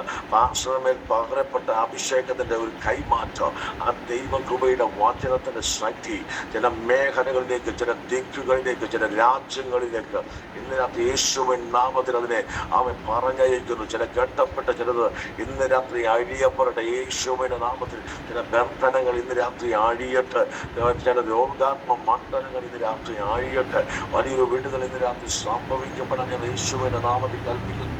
Speaker 2: ദാസനമേൽ പകരപ്പെട്ട അഭിഷേകത്തിന്റെ ഒരു കൈമാറ്റം, ആ ദൈവകൃപയുടെ വചനത്തിന്റെ ശക്തി ചില മേഖലകളിലേക്ക്, ചില ദിക്കുകളിലേക്ക്, ചില രാജ്യങ്ങളിലേക്ക് ഇന്ന് രാത്രി യേശുവിൻ നാമത്തിൽ അതിനെ അവൻ പറഞ്ഞയക്കുന്നു. ചില കെട്ടപ്പെട്ട ചിലത് ഇന്ന് രാത്രി അഴിയപ്പെടട്ടെ യേശുവിന്റെ നാമത്തിൽ. ചില ബന്ധനങ്ങൾ ഇന്ന് രാത്രി അഴിയട്ടെ, ചില രോഗാത്മ മണ്ഡലങ്ങൾ ഇന്ന് രാത്രി അഴിയട്ടെ. വലിയൊരു വിടുതൽ ഇന്ന് രാത്രി സംഭവിക്കപ്പെടാൻ ഞാൻ യേശുവിന്റെ നാമത്തിൽ കൽപ്പിക്കുന്നു.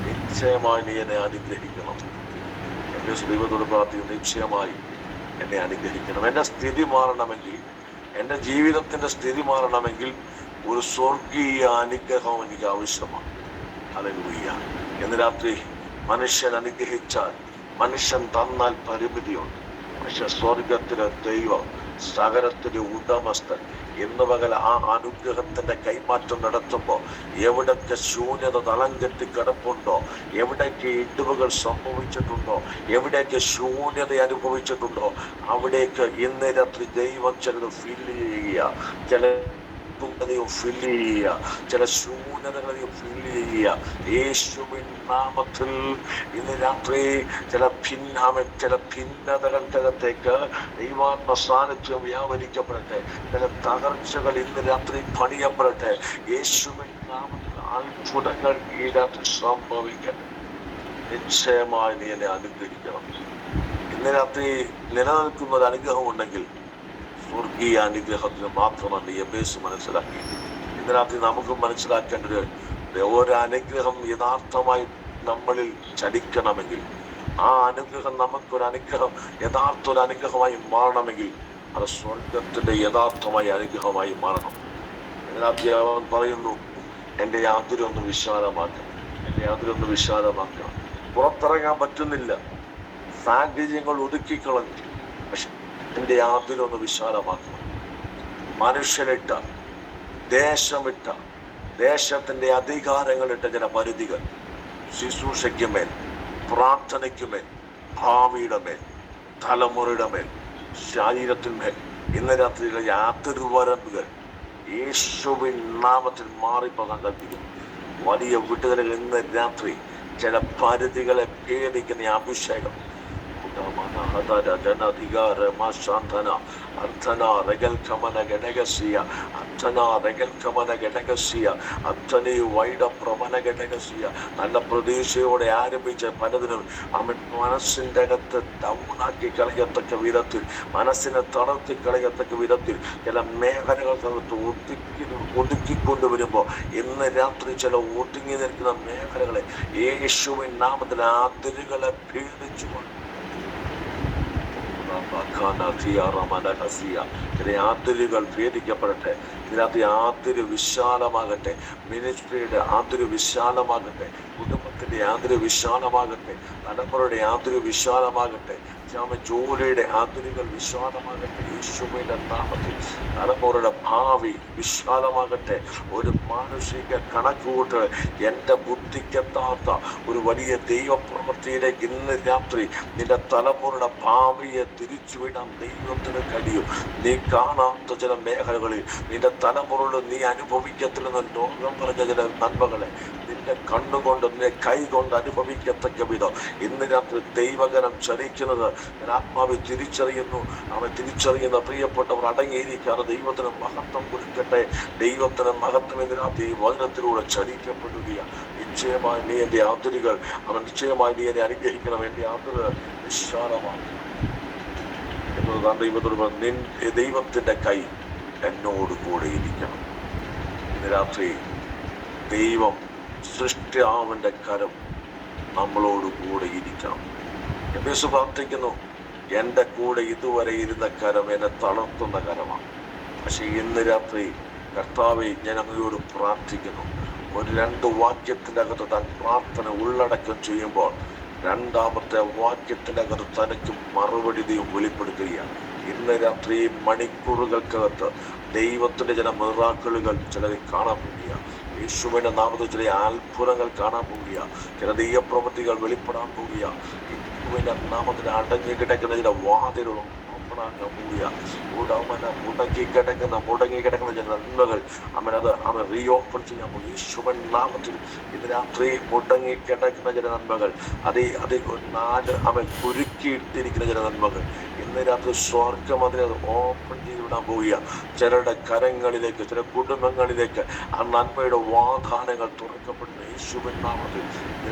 Speaker 2: നിശ്ചയമായി നീ എന്നെ അനുഗ്രഹിക്കണം. എന്റെ ദൈവത്തോട് പ്രാർത്ഥിക്കുന്നു, നിശ്ചയമായി എന്നെ അനുഗ്രഹിക്കണം. എന്റെ സ്ഥിതി മാറണമെങ്കിൽ, എന്റെ ജീവിതത്തിന്റെ സ്ഥിതി മാറണമെങ്കിൽ ഒരു സ്വർഗീയ അനുഗ്രഹം എനിക്ക് ആവശ്യമാണ്. ഹല്ലേലൂയ. ഇന്ന് രാത്രി മനുഷ്യൻ അനുഗ്രഹിച്ചാൽ, മനുഷ്യൻ തന്നാൽ പരിമിതിയുണ്ട്. പക്ഷെ സ്വർഗത്തിലെ ദൈവം, സകലത്തിന്റെ ഉടമസ്ഥൻ ഇന്ന് പകൽ ആ അനുഗ്രഹത്തിന്റെ കൈമാറ്റം നടത്തുമ്പോൾ എവിടൊക്കെ ശൂന്യത തളം കെട്ടി കിടപ്പുണ്ടോ, എവിടേക്ക് ഇടിവുകൾ സംഭവിച്ചിട്ടുണ്ടോ, എവിടേക്ക് ശൂന്യത അനുഭവിച്ചിട്ടുണ്ടോ, അവിടേക്ക് ഇന്ന് രാത്രി ദൈവം ചിലത് ഫില്ല് ചെയ്യുക, ചില ഫില്ല് ചെയ്യുക, ചില ശൂന്യതകളെയും ഫില്ല് ചെയ്യുക. യേശുവിൻ നാമത്തിൽ ഇന്ന് രാത്രി ചില ഭിന്നതകൾക്കകത്തേക്ക് ദൈവാത്മ സാന്നിധ്യം വ്യാപരിക്കപ്പെടട്ടെ. ചില തകർച്ചകൾ ഇന്ന് രാത്രി പണിയപ്പെടട്ടെ. യേശുവിൻ നാമത്തിൽ അത്ഭുതങ്ങൾ ഈ രാത്രി സംഭവിക്കട്ടെ. നിശ്ചയമായി നീ എന്നെ അനുഗ്രഹിക്കണം. ഇന്ന് രാത്രി നിലനിൽക്കുന്ന ഒരു അനുഗ്രഹം ഉണ്ടെങ്കിൽ സ്വർഗീയ അനുഗ്രഹത്തിന് മാത്രമാണ് എബേസ് മനസ്സിലാക്കി. ഇന്ന് രാത്രി നമുക്ക് മനസ്സിലാക്കേണ്ടത്, ഒരു അനുഗ്രഹം യഥാർത്ഥമായി നമ്മളിൽ ചലിക്കണമെങ്കിൽ, ആ അനുഗ്രഹം യഥാർത്ഥ ഒരു അനുഗ്രഹമായി മാറണമെങ്കിൽ അത് സ്വർഗത്തിന്റെ യഥാർത്ഥമായ അനുഗ്രഹമായി മാറണം. ഇന്ന് രാത്രി അവൻ പറയുന്നു, എൻ്റെ യാതൊരൊന്ന് വിശാലമാക്കണം, എൻ്റെ യാതൊരൊന്ന് വിശാലമാക്കണം. പുറത്തിറങ്ങാൻ പറ്റുന്നില്ല, സാഹചര്യങ്ങൾ ഒതുക്കിക്കളഞ്ഞു. പക്ഷെ എൻ്റെ യാതൊരൊന്ന് വിശാലമാക്കണം. മനുഷ്യനിട്ട, ദേശമിട്ട, ദേശത്തിന്റെ അധികാരങ്ങളിട്ട ചില പരിധികൾ, ശുശ്രൂഷയ്ക്കുമേൽ, പ്രാർത്ഥനയ്ക്കുമേൽ, ഭാവിയുടെ മേൽ, തലമുറയുടെ മേൽ, ശരീരത്തിന്മേൽ ഇന്ന് രാത്രിയിലെ യാതൊരുവരമ്പുകൾ യേശുവിൻ നാമത്തിൽ മാറിപ്പോകാൻ കൽപ്പിക്കുന്നു. വലിയ വിടുതലുകൾ ഇന്ന് രാത്രി ചില പരിധികളെ ഭേദിക്കുന്ന അഭിഷേകം നല്ല പ്രതീക്ഷയോടെ ആരംഭിച്ച പലതിനും അവൻ മനസ്സിൻ്റെ അകത്ത് ഡൗണാക്കി കളയത്തക്ക വിധത്തിൽ, മനസ്സിനെ തളർത്തി കളയത്തക്ക വിധത്തിൽ ചില മേഖലകൾക്കകത്ത് ഒതുക്കിക്കൊണ്ടുവരുമ്പോൾ ഇന്ന് രാത്രി ചില ഒതുങ്ങി നിൽക്കുന്ന മേഖലകളെ യേശുവിൻ നാമത്തിൽ അതിരുകളെ ഭേദിച്ചുകൊണ്ട് അതിരുകൾ ഭേദിക്കപ്പെടട്ടെ. ഇതിനകത്ത് യാതൊരു വിശാലമാകട്ടെ, മിനിസ്ട്രിയുടെ യാതൊരു വിശാലമാകട്ടെ, കുടുംബത്തിന്റെ യാതൊരു വിശാലമാകട്ടെ, തലമുറയുടെ യാതൊരു വിശാലമാകട്ടെ, ജോലിയുടെ അതിരുകൾ വിശാലമാകട്ടെ. യേശുവിന്റെ നാമത്തിൽ തലമുറയുടെ ഭാവി വിശാലമാകട്ടെ. ഒരു മാനുഷിക കണക്കുകൂട്ട് എൻ്റെ ബുദ്ധിക്കെത്താത്ത ഒരു വലിയ ദൈവപ്രവൃത്തിയിലേക്ക് ഇന്ന് രാത്രി നിന്റെ തലമുറയുടെ ഭാവിയെ തിരിച്ചുവിടാൻ ദൈവത്തിന് കഴിയും. നീ കാണാത്ത ചില മേഖലകളിൽ നിന്റെ തലമുറയിൽ നീ അനുഭവിക്കത്തില്ലെന്ന ലോകം പറഞ്ഞ ചില നന്മകളെ നിന്റെ കണ്ണുകൊണ്ട്, നിന്റെ കൈ കൊണ്ട് അനുഭവിക്കത്തക്ക വിധം ഇന്ന് രാത്രി ദൈവകരം ചലിക്കുന്നത് ആത്മാവിൽ തിരിച്ചറിയുന്നു. അവൻ തിരിച്ചറിയുന്ന പ്രിയപ്പെട്ടവർ അടങ്ങിയിരിക്കാതെ ദൈവത്തിന് മഹത്വം കൊടുക്കട്ടെ. ദൈവത്തിന് മഹത്വം ഇതിനകത്ത് ഈ വചനത്തിലൂടെ ചലിക്കപ്പെടുകയാണ്. നിശ്ചയമായി നീ എൻ്റെ അതിരുകൾ, അവൻ നിശ്ചയമായി നീ എന്നെ അനുഗ്രഹിക്കണം, എൻ്റെ അതിര് വിശാലമാക്കണം എന്നതാണ് ദൈവത്തോട്. ദൈവത്തിൻ്റെ കൈ എന്നോട് കൂടെ ഇരിക്കണം. ഇന്ന് രാത്രി ദൈവം സൃഷ്ടാവിൻ്റെ കരം നമ്മളോട് കൂടെ ഇരിക്കണം. എബേസ് പ്രാർത്ഥിക്കുന്നു, എൻ്റെ കൂടെ ഇതുവരെ ഇരുന്ന കരം എന്നെ തളർത്തുന്ന കരമാണ്. പക്ഷെ ഇന്ന് രാത്രി കർത്താവേ, ഞാൻ അങ്ങയോട് പ്രാർത്ഥിക്കുന്നു, ഒരു 2 വാക്യത്തിൻ്റെ അകത്ത് താൻ പ്രാർത്ഥന ഉള്ളടക്കം ചെയ്യുമ്പോൾ രണ്ടാമത്തെ വാക്യത്തിൻ്റെ അകത്ത് തനിക്ക് മറുപടി ദൈവം വെളിപ്പെടുത്തുകയാണ്. ഇന്ന് രാത്രി മണിക്കൂറുകൾക്കകത്ത് ദൈവത്തിൻ്റെ ചില മിറാക്കിളുകൾ ചിലരെ കാണാൻ പോവുകയാണ്. യേശുവിൻ്റെ നാമത്തിൽ ചില അത്ഭുതങ്ങൾ കാണാൻ പോവുകയാണ്. ചില ദൈവപ്രവൃത്തികൾ വെളിപ്പെടാൻ പോവുകയാണ്. യേശുവിൻ്റെ നാമത്തിൽ അടഞ്ഞു കിടക്കുന്ന ചില വാതിലുകളും ഓപ്പണാക്കാൻ പോവുക. മുടങ്ങിക്കിടക്കുന്ന ചില നന്മകൾ അവൻ റീ ഓപ്പൺ ചെയ്യാൻ പോകും യേശുവിൻ നാമത്തിൽ. ഇന്ന് രാത്രി മുടങ്ങിക്കിടക്കുന്ന ചില നന്മകൾ, അത് 4 അവൻ കുരുക്കിയിട്ടിരിക്കുന്ന ചില നന്മകൾ ഇന്ന് രാത്രി സ്വർഗം അതിനെ ഓപ്പൺ ചെയ്തുവിടാൻ പോവുക. ചിലരുടെ കരങ്ങളിലേക്ക്, ചില കുടുംബങ്ങളിലേക്ക് ആ നന്മയുടെ വാഗ്ദാനങ്ങൾ തുറക്കപ്പെടുന്ന യേശുവിൻ നാമത്തിൽ.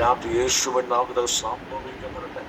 Speaker 2: രാത്രി യേശുവിൻ നാമത്തിൽ സംഭവിക്കപ്പെടട്ടെ.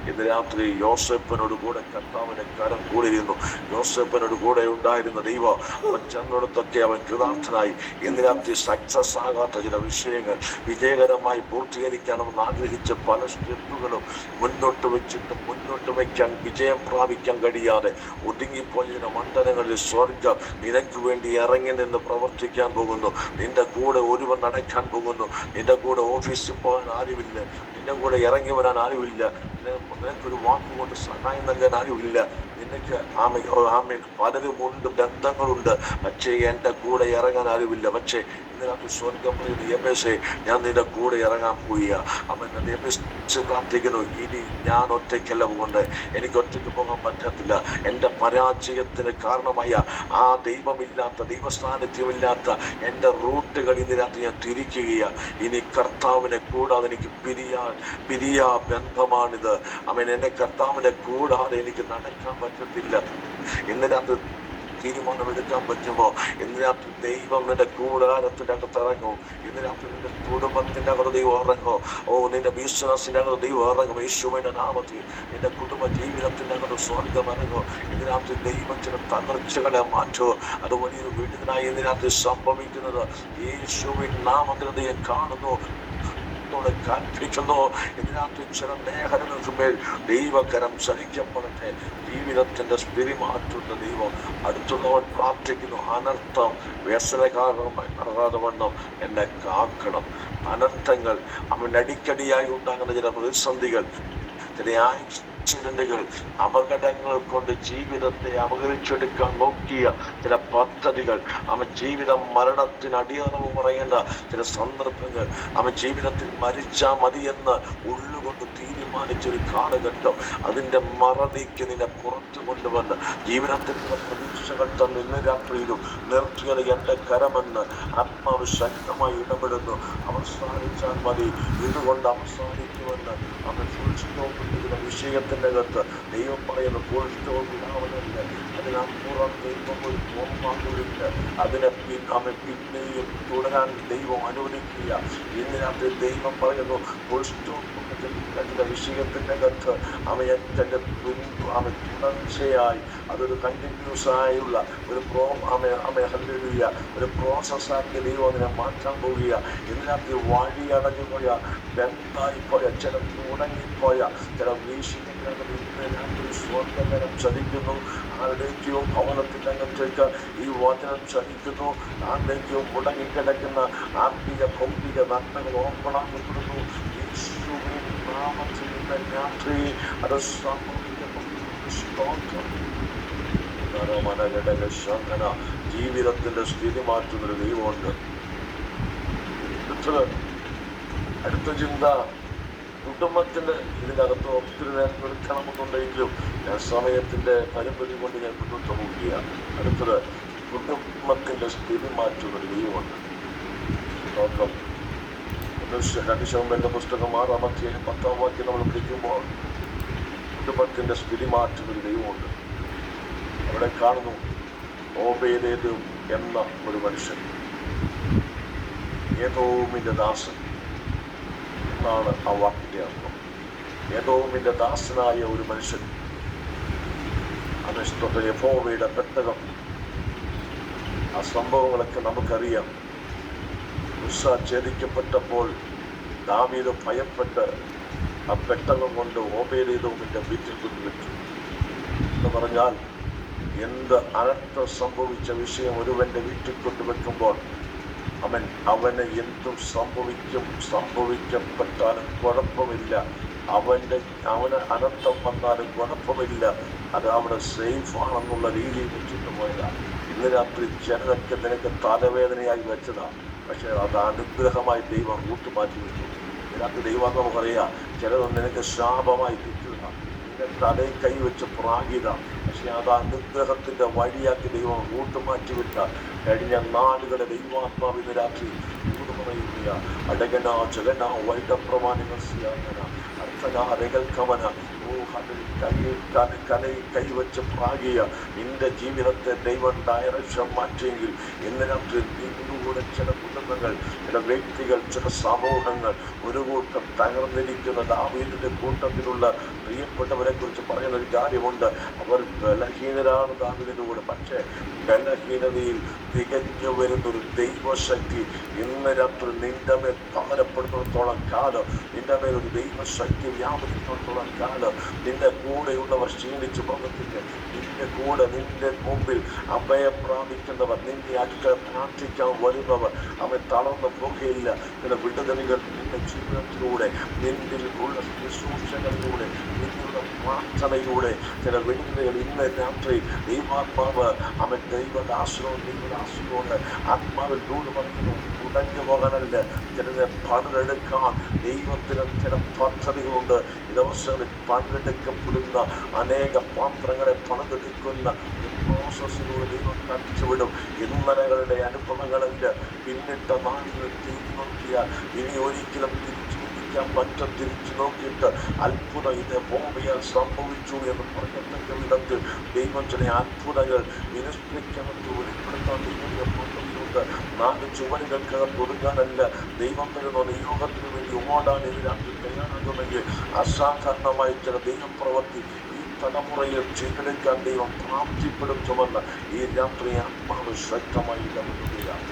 Speaker 2: ഇന്ന് രാത്രി യോസേപ്പിനോട് കൂടെ കർത്താവിന്റെ കരം കൂടിയിരുന്നു. യോസേപ്പിനോട് കൂടെ ഉണ്ടായിരുന്ന ദൈവം അവൻ ചെന്നിടത്തൊക്കെ അവൻ കൃതാർത്ഥനായി. ഇന്ന് രാത്രി സക്സസ് ആകാത്ത ചില വിഷയങ്ങൾ വിജയകരമായി പൂർത്തീകരിക്കണമെന്ന് ആഗ്രഹിച്ച പല സ്റ്റെപ്പുകളും മുന്നോട്ട് വയ്ക്കാൻ വിജയം പ്രാപിക്കാൻ കഴിയാതെ ഒതുങ്ങിപ്പോയ ചില മണ്ഡലങ്ങളിൽ സ്വർഗം നിനക്ക് വേണ്ടി ഇറങ്ങി നിന്ന് പ്രവർത്തിക്കാൻ പോകുന്നു. നിന്റെ കൂടെ ഒരുവൻ നടക്കാൻ പോകുന്നു. നിന്റെ കൂടെ ഓഫീസിൽ പോകാൻ ആരുമില്ല, നിന്റെ കൂടെ ഇറങ്ങി വരാൻ ആരുമില്ല, നിനക്കൊരു വാക്കുകൊണ്ട് സഹായം നൽകാൻ ആരുമില്ല. നിനക്ക് പലരുമുണ്ട്, ബന്ധങ്ങളുണ്ട്, പക്ഷേ എൻ്റെ കൂടെ ഇറങ്ങാൻ ആരുമില്ല. പക്ഷേ ഇതിനകത്ത് സ്വർഗം പറയുന്നു, ഞാൻ നിന്റെ കൂടെ ഇറങ്ങാൻ പോവുക. അവൻ പ്രാർത്ഥിക്കുന്നു, ഇനി ഞാൻ ഒറ്റയ്ക്കല്ല പോകുന്നത്, എനിക്ക് ഒറ്റയ്ക്ക് പോകാൻ പറ്റത്തില്ല. എൻ്റെ പരാജയത്തിന് കാരണമായ ആ ദൈവസാന്നിധ്യമില്ലാത്ത എൻ്റെ റൂട്ടുകൾ ഇതിനകത്ത് ഞാൻ തിരിക്കുകയാണ്. ഇനി കർത്താവിനെ കൂടാതെ എനിക്ക് പിരിയാ ബന്ധമാണിത്. എന്നെ കർത്താവിനെ കൂടാതെ എനിക്ക് നടക്കാൻ പറ്റത്തില്ല. ഇതിനകത്ത് തീരുമാനമെടുക്കാൻ പറ്റുമോ? ഇതിനകത്ത് ദൈവം നിന്റെ കൂടാരത്തിൻ്റെ അകത്ത് ഇറങ്ങും. ഇതിനകത്ത് നിന്റെ കുടുംബത്തിൻ്റെ അകത്ത് ദൈവം ഇറങ്ങോ. നിന്റെ ബിസിനസിൻ്റെ അകത്ത് ദൈവം ഇറങ്ങും. യേശുവിൻ്റെ നാമത്തിൽ നിന്റെ കുടുംബ ജീവിതത്തിൻ്റെ അകത്ത് സ്വർഗം ഇറങ്ങും. ഇതിനകത്ത് ദൈവം ചില തകർച്ചകളെ മാറ്റുമോ. അത് വലിയൊരു വീടിനായി ഇതിനകത്ത് സംഭവിക്കുന്നത് യേശുവിൻ നാമത്തിൽ ദൈവം കാണുന്നു, കൽപ്പിക്കുന്നു. ഇതിനകത്ത് ചില ലേഖനങ്ങൾക്കുമേൽ ദൈവകരം ചലിക്കപ്പെടട്ടെ. ജീവിതത്തിന്റെ സ്ഥിതി മാറ്റുന്ന ദൈവം അടുത്തുള്ളവൻ പ്രാർത്ഥിക്കുന്നു, അനർത്ഥം വ്യസനകാരണമാകാതെ വണ്ണം എന്നെ കാക്കണം. അനർത്ഥങ്ങൾ അടിക്കടിയായി ഉണ്ടാകുന്ന ചില പ്രതിസന്ധികൾ, ചില ആക്സിഡന്റുകൾ, അപകടങ്ങൾ കൊണ്ട് ജീവിതത്തെ അപകരിച്ചെടുക്കാൻ നോക്കിയ ചില പദ്ധതികൾ, ജീവിതം മരണത്തിന് അടിയറവ് പറയേണ്ട ചില സന്ദർഭങ്ങൾ, ജീവിതത്തിൽ മരിച്ചാൽ മതിയെന്ന് ഉള്ളുകൊണ്ട് തീരുമാനിച്ചൊരു കാലഘട്ടം, അതിൻ്റെ മറനീക്കി നിന്നെ പുറത്തു കൊണ്ടുവന്ന് ജീവിതത്തിലുള്ള പ്രതീക്ഷകൾ തന്നെ ഇന്ന് രാത്രിയിലും നിർത്തിയത് എൻ്റെ കരമെന്ന് ആത്മാവ് ശക്തമായി ഇടപെടുന്നു. അവസാനിച്ചാൽ മതി, ഇതുകൊണ്ട് അവസാനിക്കുമെന്ന് അവൻ സൂക്ഷിക്കുന്ന വിഷയത്തിൻ്റെ അകത്ത് ദൈവം പറയുന്നു, പൂർത്തിയാവുന്നില്ല. അതിനപ്പുറം ദൈവം ഒരു പോർമാകുന്നില്ല. അതിനെ പിന്നെയും തുടരാൻ ദൈവം അനുവദിക്കുക. ഇതിനകത്ത് ദൈവം പറയുന്നു, തന്റെ വിഷയത്തിൻ്റെ അകത്ത് തന്റെ തുടർച്ചയായി അതൊരു കണ്ടിന്യൂസ് ആയുള്ള ഒരു ഒരു പ്രോസസ്സാക്കി ദൈവം അതിനെ മാറ്റാൻ പോവുക. ഇതിനകത്ത് വഴിയടഞ്ഞുപോയ, ബന്ധായിപ്പോയ, ചില തുടങ്ങിപ്പോയ ചില സ്വർഗം ചലിക്കുന്നു. ആരുടെയൊക്കെയോ ഭവനത്തിൻ്റെ അകത്തേക്ക് ഈ വചനം ചലിക്കുന്നു. ആരുടെയൊക്കെയോ മുടങ്ങിക്കിടക്കുന്ന ആത്മീയ ഭൗതിക നന്മകൾ ഓപ്പണാക്കപ്പെടുന്നു. യേശുവിൻ നാമത്തിൽ ഇന്ന് രാത്രി അത് സംഭവിക്കപ്പെടുന്നു. ജീവിതത്തിന്റെ സ്ഥിതി മാറ്റുന്നൊരു ദൈവമുണ്ട്. അടുത്ത ചിന്ത, കുടുംബത്തിന്റെ ഇതിനകത്ത് ഒത്തിരി നേരം എടുക്കണമെന്നുണ്ടെങ്കിലും ഞാൻ സമയത്തിന്റെ പരിമിതി കൊണ്ട് ഞാൻ മുന്നോട്ട് പോവുകയാണ്. അടുത്തത്, കുടുംബത്തിന്റെ സ്ഥിതി മാറ്റുന്നൊരു ദൈവമുണ്ട്. നോക്കാം, 2 ശമൂവേലിന്റെ പുസ്തകം 6-ാം അധ്യായം 10-ാം വാക്യം നമ്മൾ പഠിക്കുമ്പോൾ കുടുംബത്തിന്റെ സ്ഥിതി മാറ്റുന്നൊരു ദൈവമുണ്ട്. അവിടെ കാണുന്നു, ഓബേദേദോം എന്ന ഒരു മനുഷ്യൻ, ഏദോമിന്റെ ദാസൻ എന്നാണ് ആ വാക്കിന്റെ അർത്ഥം. ഏദോമിന്റെ ദാസനായ ഒരു മനുഷ്യൻ, അനിഷ്ടത്തെ യഹോവയുടെ പെട്ടകം, ആ സംഭവങ്ങളൊക്കെ നമുക്കറിയാം. ഉസ്സ ഛേദിക്കപ്പെട്ടപ്പോൾ ദാവീദ് ഭയപ്പെട്ട് ആ പെട്ടകം കൊണ്ട് ഓബേദേദോമിന്റെ വീട്ടിൽ കൊണ്ടുവച്ചു. എന്ന് പറഞ്ഞാൽ, എന്ത് അനർത്ഥം സംഭവിച്ച വിഷയം ഒരുവന്റെ വീട്ടിൽ കൊണ്ടുവെക്കുമ്പോൾ അവന് എന്തും സംഭവിക്കപ്പെട്ടാലും കുഴപ്പമില്ല. അവന് അനർത്ഥം വന്നാലും കുഴപ്പമില്ല. അത് അവിടെ സേഫ് ആണെന്നുള്ള രീതിയിൽ വെച്ചിട്ട് പോയതാണ്. ഇന്ന് രാത്രി ചിലരൊക്കെ നിനക്ക് തലവേദനയായി വെച്ചതാണ്, പക്ഷെ അത് അനുഗ്രഹമായി ദൈവം റൂട്ട് മാറ്റി വെച്ചു. ഇതിനകത്ത് ദൈവം നമുക്കറിയാം, ചിലത് നിനക്ക് ശാപമായി കിട്ടുക. നിന്റെ തലയിൽ കൈവച്ച് പ്രാഗിത. പക്ഷെ അത് അനുഗ്രഹത്തിന്റെ വഴിയാക്കി ദൈവം കൂട്ടുമാറ്റിവിട്ട കഴിഞ്ഞ നാളുകളെ ദൈവാത്മാവിന് രാത്രി പറയുക. അടകന ജഗന വൈഡപ്രമാണികൾ സിയാങ്ങന അർത്ഥന രകൽക്കമന കൈവച്ച് പ്രാഗിയ നിന്റെ ജീവിതത്തെ ദൈവം ഡയറക്ഷൻ മാറ്റിയെങ്കിൽ ഇന്ന് രാത്രി നിന്നുകൂടെ ചില കുടുംബങ്ങൾ, ചില വ്യക്തികൾ, ചില സമൂഹങ്ങൾ ഒരു കൂട്ടം തകർന്നിരിക്കുന്ന ദാവീദിന്റെ കൂട്ടത്തിലുള്ള പ്രിയപ്പെട്ടവരെ കുറിച്ച് പറയുന്ന ഒരു കാര്യമുണ്ട്. അവർ ബലഹീനരാണ് ദാവീദിന്റെ കൂടെ. പക്ഷേ ബലഹീനതയിൽ തികഞ്ഞു വരുന്നൊരു ദൈവശക്തി ഇന്ന് രാത്രി നിന്റെ മേൽ പകരപ്പെടുന്നിടത്തോളം കാലം, നിന്റെ മേൽ ഒരു ദൈവശക്തി വ്യാപരിക്കുന്നിടത്തോളം കാലം നിന്റെ കൂടെയുള്ളവർ ക്ഷീണിച്ചു പോകത്തില്ല. നിന്റെ കൂടെ, നിന്റെ മുമ്പിൽ അഭയം പ്രാപിക്കുന്നവർ, നിന്റെ അടുക്കള പ്രാർത്ഥിക്കാൻ വരുന്നവർ അവൻ തളർന്നു പോകുകയില്ല. ചില വിടുതലുകൾ നിന്റെ ജീവിതത്തിലൂടെ, നിന്നിൽ ഉള്ള ശുശ്രൂഷകളിലൂടെ, നിന്നുള്ള പ്രാർത്ഥനയിലൂടെ ചില വിടുതലുകൾ ഇന്ന് രാത്രി ദൈവാത്മാവ് അവൻ ദൈവദാസനോട് ആത്മാവിൽ ദൂത് പറയുന്നു. ഉടഞ്ഞു പോകാനല്ല, ചിലരെ പണിതെടുക്കാൻ ദൈവത്തിന് ചില പദ്ധതികളുണ്ട്. ഈ ദിവസങ്ങളിൽ പണിതെടുക്കപ്പെടുന്ന അനേക പാത്രങ്ങളെ പണിതെടുക്കുന്ന പ്രോസസ്സിലൂടെ ദൈവം കടിച്ചുവിടും. ഇന്നലകളുടെ അനുഭവങ്ങളിൽ പിന്നിട്ട നാളുകൾ തിരിഞ്ഞു നോക്കിയാൽ ഇനി ഒരിക്കലും തിരിച്ചു നോക്കിയിട്ട് അത്ഭുതം ഇത് ഭൂമിയാൽ സംഭവിച്ചു എന്ന് പറയത്തക്ക വിധത്തിൽ ദൈവം ചില അത്ഭുതങ്ങൾ മിനിസ്ട്രിക്കകത്ത് വെളിപ്പെടുത്താൻ ദൈവമുണ്ട്. 4 ചുവരുകൾക്കകത്ത് ഒതുങ്ങാനല്ല ദൈവം തരുന്ന നിയോഗത്തിന് വേണ്ടി ഓടാൻ എതിരാക്കി തയ്യാറാകുമെങ്കിൽ അസാധാരണമായ ചില ദൈവപ്രവൃത്തി ഈ തലമുറയിൽ ചെയ്തെടുക്കാൻ ദൈവം പ്രാപ്തിപ്പെടുത്തുമെന്ന് ഈ രാത്രി ആത്മാവ് ശക്തമായി ഇടപെടുകയാണ്.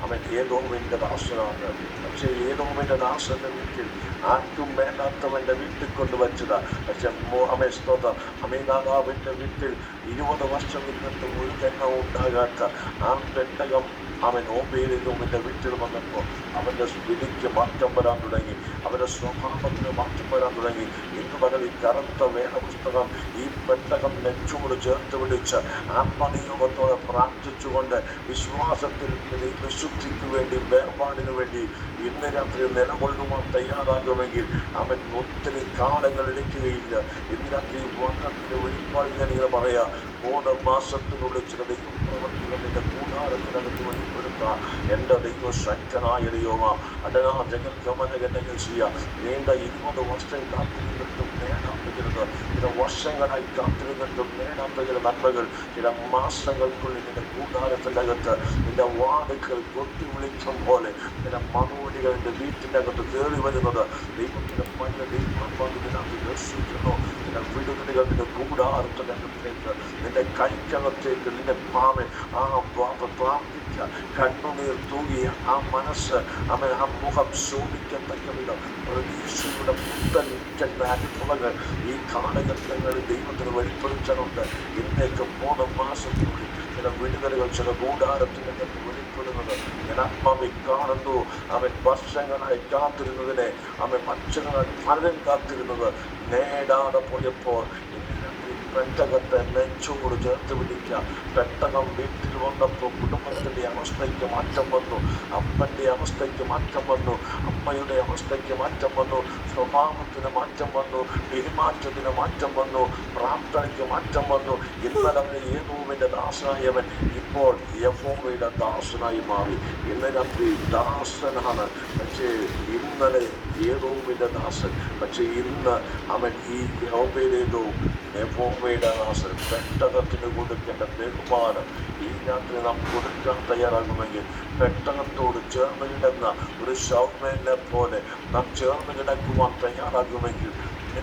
Speaker 2: അവൻ ഏതോമിന്റെ ദാസനാണ്. പക്ഷെ ഏതോമിന്റെ ദാസന്റെ വീട്ടിൽ ആർക്കും വേണ്ടാത്തവന്റെ വീട്ടിൽ കൊണ്ടുവച്ചതാ. പക്ഷെ അമേനാഥാവിന്റെ വീട്ടിൽ 20 വർഷം ഇരുന്നിട്ട് ഒരു ജന്മം ഉണ്ടാകാത്ത ആ പെട്ടകം അവൻ ഓബേലിന്റെ വീട്ടിൽ വന്നപ്പോൾ അവന്റെ സ്ഥിതിക്ക് മാറ്റം വരാൻ തുടങ്ങി, അവന്റെ സ്വഭാവത്തിന് മാറ്റം വരാൻ തുടങ്ങി. ഇന്ന് പകൽ ഈ കറുത്ത വേദപുസ്തകം ഈ പെട്ടകം നെഞ്ചോട് ചേർത്ത് പിടിച്ച് ആത്മനിയോഗത്തോടെ പ്രാർത്ഥിച്ചുകൊണ്ട് വിശ്വാസത്തിൽ വിശുദ്ധിക്ക് വേണ്ടി, വേർപാടിന് വേണ്ടി ഇന്ന് രാത്രി നിലകൊള്ളുവാൻ തയ്യാറാകുമെങ്കിൽ അവൻ ഒത്തിരി കാലങ്ങൾ എടുക്കുകയില്ല. ഇന്ന് രാത്രി വന്നത്തിന് വെളിപ്പാട് ഞാനിങ്ങനെ പറയാം. 3 മാസത്തിനുള്ളിൽ ചില ദൈവം പ്രവർത്തികൾ നിന്റെ കൂടാരത്തിനകത്ത് വെളിപ്പെടുത്താം. എൻ്റെ ദൈവ ശക്തനായ ദൈവമാ അടനാ ജഗൽഗമനകനകൾ ചെയ്യാം. നീണ്ട 20 വർഷം കാത്തിരുന്നിട്ടും നേടാത്തത്, ചില വർഷങ്ങളായി കാത്തിരുന്നിട്ടും നേടാത്ത ചില നന്മകൾ ചില മാസങ്ങൾക്കുള്ളിൽ നിന്റെ കൂടാരത്തിനകത്ത് നിന്റെ വാടുകൾ കൊട്ടി വിളിക്കും പോലെ ചില മറുപടികൾ എൻ്റെ വീട്ടിൻ്റെ അകത്ത് കയറി വരുന്നത് ദൈവത്തിൻ്റെ പല ദൈവത്തിനകത്ത് ദർശിക്കുന്നു. ചില വിടുതലുകൾ നിന്റെ കൂടാരത്തിനകത്തേക്ക്, നിന്റെ കൈക്കകത്തേക്ക്, നിന്റെ പാമെ ആ പ്രാർത്ഥിച്ച കണ്ണുനീർ തൂകിയ ആ മനസ്സ് അവൻ ആ മുഖം ശോഭിക്കത്തക്ക വിധം പ്രതീക്ഷയുടെ പുത്തൻ അനുഭവങ്ങൾ ഈ കാലഘട്ടങ്ങളിൽ ദൈവത്തിന് വെളിപ്പെടുത്താനുണ്ട്. ഇന്നേക്ക് 3 മാസത്തിനുള്ളിൽ ചില വിടുതലുകൾ ചില കൂടാരത്തിനകത്ത് വെളിപ്പെടുന്നത് ഞാൻ ആത്മാവിൽ കാണുന്നു. അവൻ വർഷങ്ങളായി കാത്തിരുന്നതിനെ അവൻ വർഷങ്ങളായി പലരും കാത്തിരുന്നത് നേടാതെ പോയപ്പോൾ പെട്ടകത്തെ നെഞ്ചോട് ചേർത്ത് പിടിക്കാം. പെട്ടകം വീട്ടിൽ വന്നപ്പോൾ കുടുംബത്തിൻ്റെ അവസ്ഥയ്ക്ക് മാറ്റം വന്നു, അപ്പൻ്റെ അവസ്ഥയ്ക്ക് മാറ്റം വന്നു, അമ്മയുടെ അവസ്ഥയ്ക്ക് മാറ്റം വന്നു, സ്വഭാവത്തിന് മാറ്റം വന്നു, പെരുമാറ്റത്തിന് മാറ്റം വന്നു, പ്രാർത്ഥനയ്ക്ക് മാറ്റം വന്നു. ഇന്നലെ യേഹോവയുടെ ദാസനായവൻ ഇപ്പോൾ യഹോവയുടെ ദാസനായി മാറി. ഇന്ന് രാത്രി ദാസനാണ്, പക്ഷേ ഇന്നലെ യേഹോവയുടെ ദാസൻ, പക്ഷെ ഇന്ന് അവൻ ഈ യഹോവയിലേതോ യഹോവയുടെ ദാസൻ. പെട്ടകത്തിന് കൊടുക്കേണ്ട ബഹുമാനം ഈ രാത്രി നാം കൊടുക്കാൻ തയ്യാറാകുമെങ്കിൽ പെട്ടകത്തോട് ചേർന്ന് കിടന്ന ഒരു ശൗമേനെ പോലെ നാം ചേർന്ന് കിടക്കുവാൻ തയ്യാറാകുമെങ്കിൽ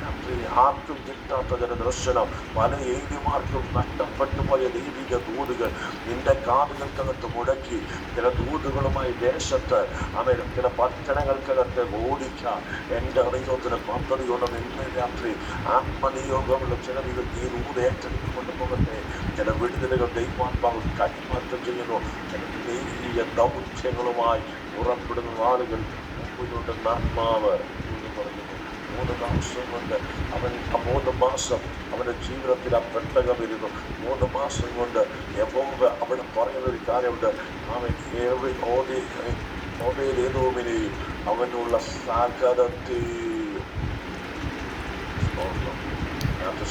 Speaker 2: രാത്രി ആർക്കും കിട്ടാത്ത ചില ദർശനം, പല ഏരിയമാർക്കും നഷ്ടപ്പെട്ടു പോയ ദൈവിക ദൂതുകൾ നിന്റെ കാതുകൾക്കകത്ത് മുടക്കി ചില ദൂതുകളുമായി ദേശത്ത് അവൻ ചില പട്ടണങ്ങൾക്കകത്ത് ഓടിക്കാൻ എൻ്റെ അറിയോത്തിന് പദ്ധതിയോളം ഇന്ന് രാത്രി ആത്മനിയോഗമുള്ള ചില ഈ ദൂത് ഏറ്റെടുത്ത് കൊണ്ടുപോകട്ടെ. ചില വിടുതലുകൾ ദൈവാത്മാവ് കൈമാറ്റം ചെയ്യുന്നു. ചില ദൈവീയ ദൗത്യങ്ങളുമായി പുറപ്പെടുന്ന ആളുകൾ മുമ്പിലുണ്ടെന്ന് ആത്മാവ് പറയുന്നു. 3 മാസം കൊണ്ട് അവൻ 3 മാസം അവൻ്റെ ജീവിതത്തിൽ ആ പെട്ടകം ഇരുന്നു. 3 മാസം കൊണ്ട് യഹോവ അവിടെ പറയുന്നൊരു കാര്യമുണ്ട്. അവൻ ഏതോമിനെയും അവനുള്ള സകലത്തെയും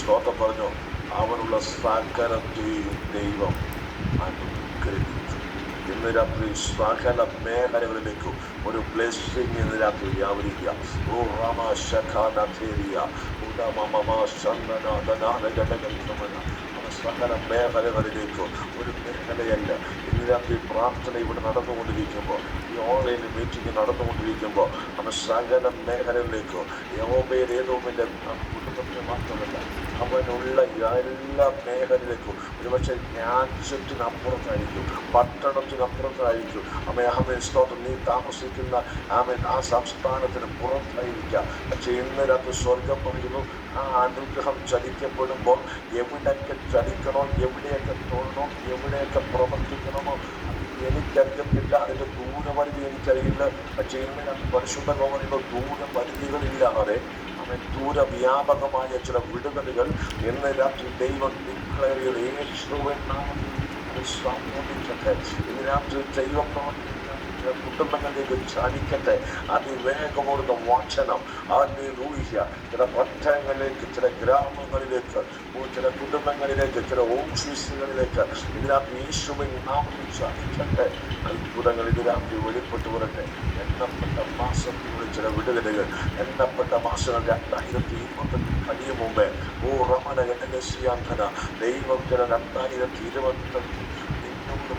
Speaker 2: സ്തോത്രം പറഞ്ഞു. അവനുള്ള സകലത്തെയും ദൈവം അനുഗ്രഹിച്ചു. ഇന്ന് രാത്രി സകല മേഖലകളിലേക്കും ഒരു ബ്ലെസ്സിങ് ഇന്ന് രാത്രി വ്യാപരിക്കുക. ഓ റമ ശഖാനേരിയ സകല മേഖലകളിലേക്കും ഒരു മേഖലയല്ല. ഇന്ന് രാത്രി പ്രാർത്ഥന ഇവിടെ നടന്നുകൊണ്ടിരിക്കുമ്പോൾ, ഈ ഓൺലൈൻ മീറ്റിംഗ് നടന്നുകൊണ്ടിരിക്കുമ്പോൾ നമ്മൾ സകല മേഖലകളിലേക്കും യഹോവയുടെ കുടുംബത്തിന് മാത്രമല്ല അവനുള്ള എല്ലാ മേഖലയിലേക്കും, ഒരുപക്ഷെ രാജ്യത്തിനപ്പുറത്തായിരിക്കും, പട്ടണത്തിനപ്പുറത്തായിരിക്കും, സ്തോത്രം നീ താമസിക്കുന്ന ആ സംസ്ഥാനത്തിന് പുറത്തായിരിക്കാം. പക്ഷെ ഇന്ന് രാത്രി സ്വർഗം പറയുന്നു, ആ അനുഗ്രഹം ചലിക്കപ്പെടുമ്പോൾ എവിടെയൊക്കെ ചലിക്കണോ, എവിടെയൊക്കെ തൊഴണോ, എവിടെയൊക്കെ പ്രവർത്തിക്കണമോ എനിക്കറിയത്തില്ല. അതിൻ്റെ ദൂരപരിധി എനിക്കറിയില്ല. പക്ഷേ ഇന്ന് പരിശുദ്ധ പറയുമ്പോൾ ദൂരപരിധികളില്ലാതെ ദൂരവ്യാപകമായ ചില വിടുതലുകൾ ഇന്ന് രാത്രി ദൈവം ഡിക്ലെയർ ചെയ്ത് യേശുവിൻ നാമത്തിൽ സംഭവിക്കട്ടെ. ഇന്ന് രാത്രി ദൈവം കുടുംബങ്ങളിലേക്ക് ചലിക്കട്ടെ. അതിവേഗമുള്ള വചനം ഹല്ലേലൂയ. ചില പട്ടണങ്ങളിലേക്ക്, ചില ഗ്രാമങ്ങളിലേക്ക്, ചില കുടുംബങ്ങളിലേക്ക്, ചില ഓഫീസുകളിലേക്ക് ഇതിനകത്ത് യേശുവിൻ നാമത്തിൽ ചലിക്കട്ടെ. അത്ഭുതങ്ങൾ ഇതിനകത്ത് വെളിപ്പെട്ടു വരട്ടെ. എണ്ണപ്പെട്ട മാസത്തിലുള്ള ചില വിടുതലുകൾ, എണ്ണപ്പെട്ട മാസങ്ങൾ 2025 കഴിയും മുമ്പേ ദൈവം ചില 2025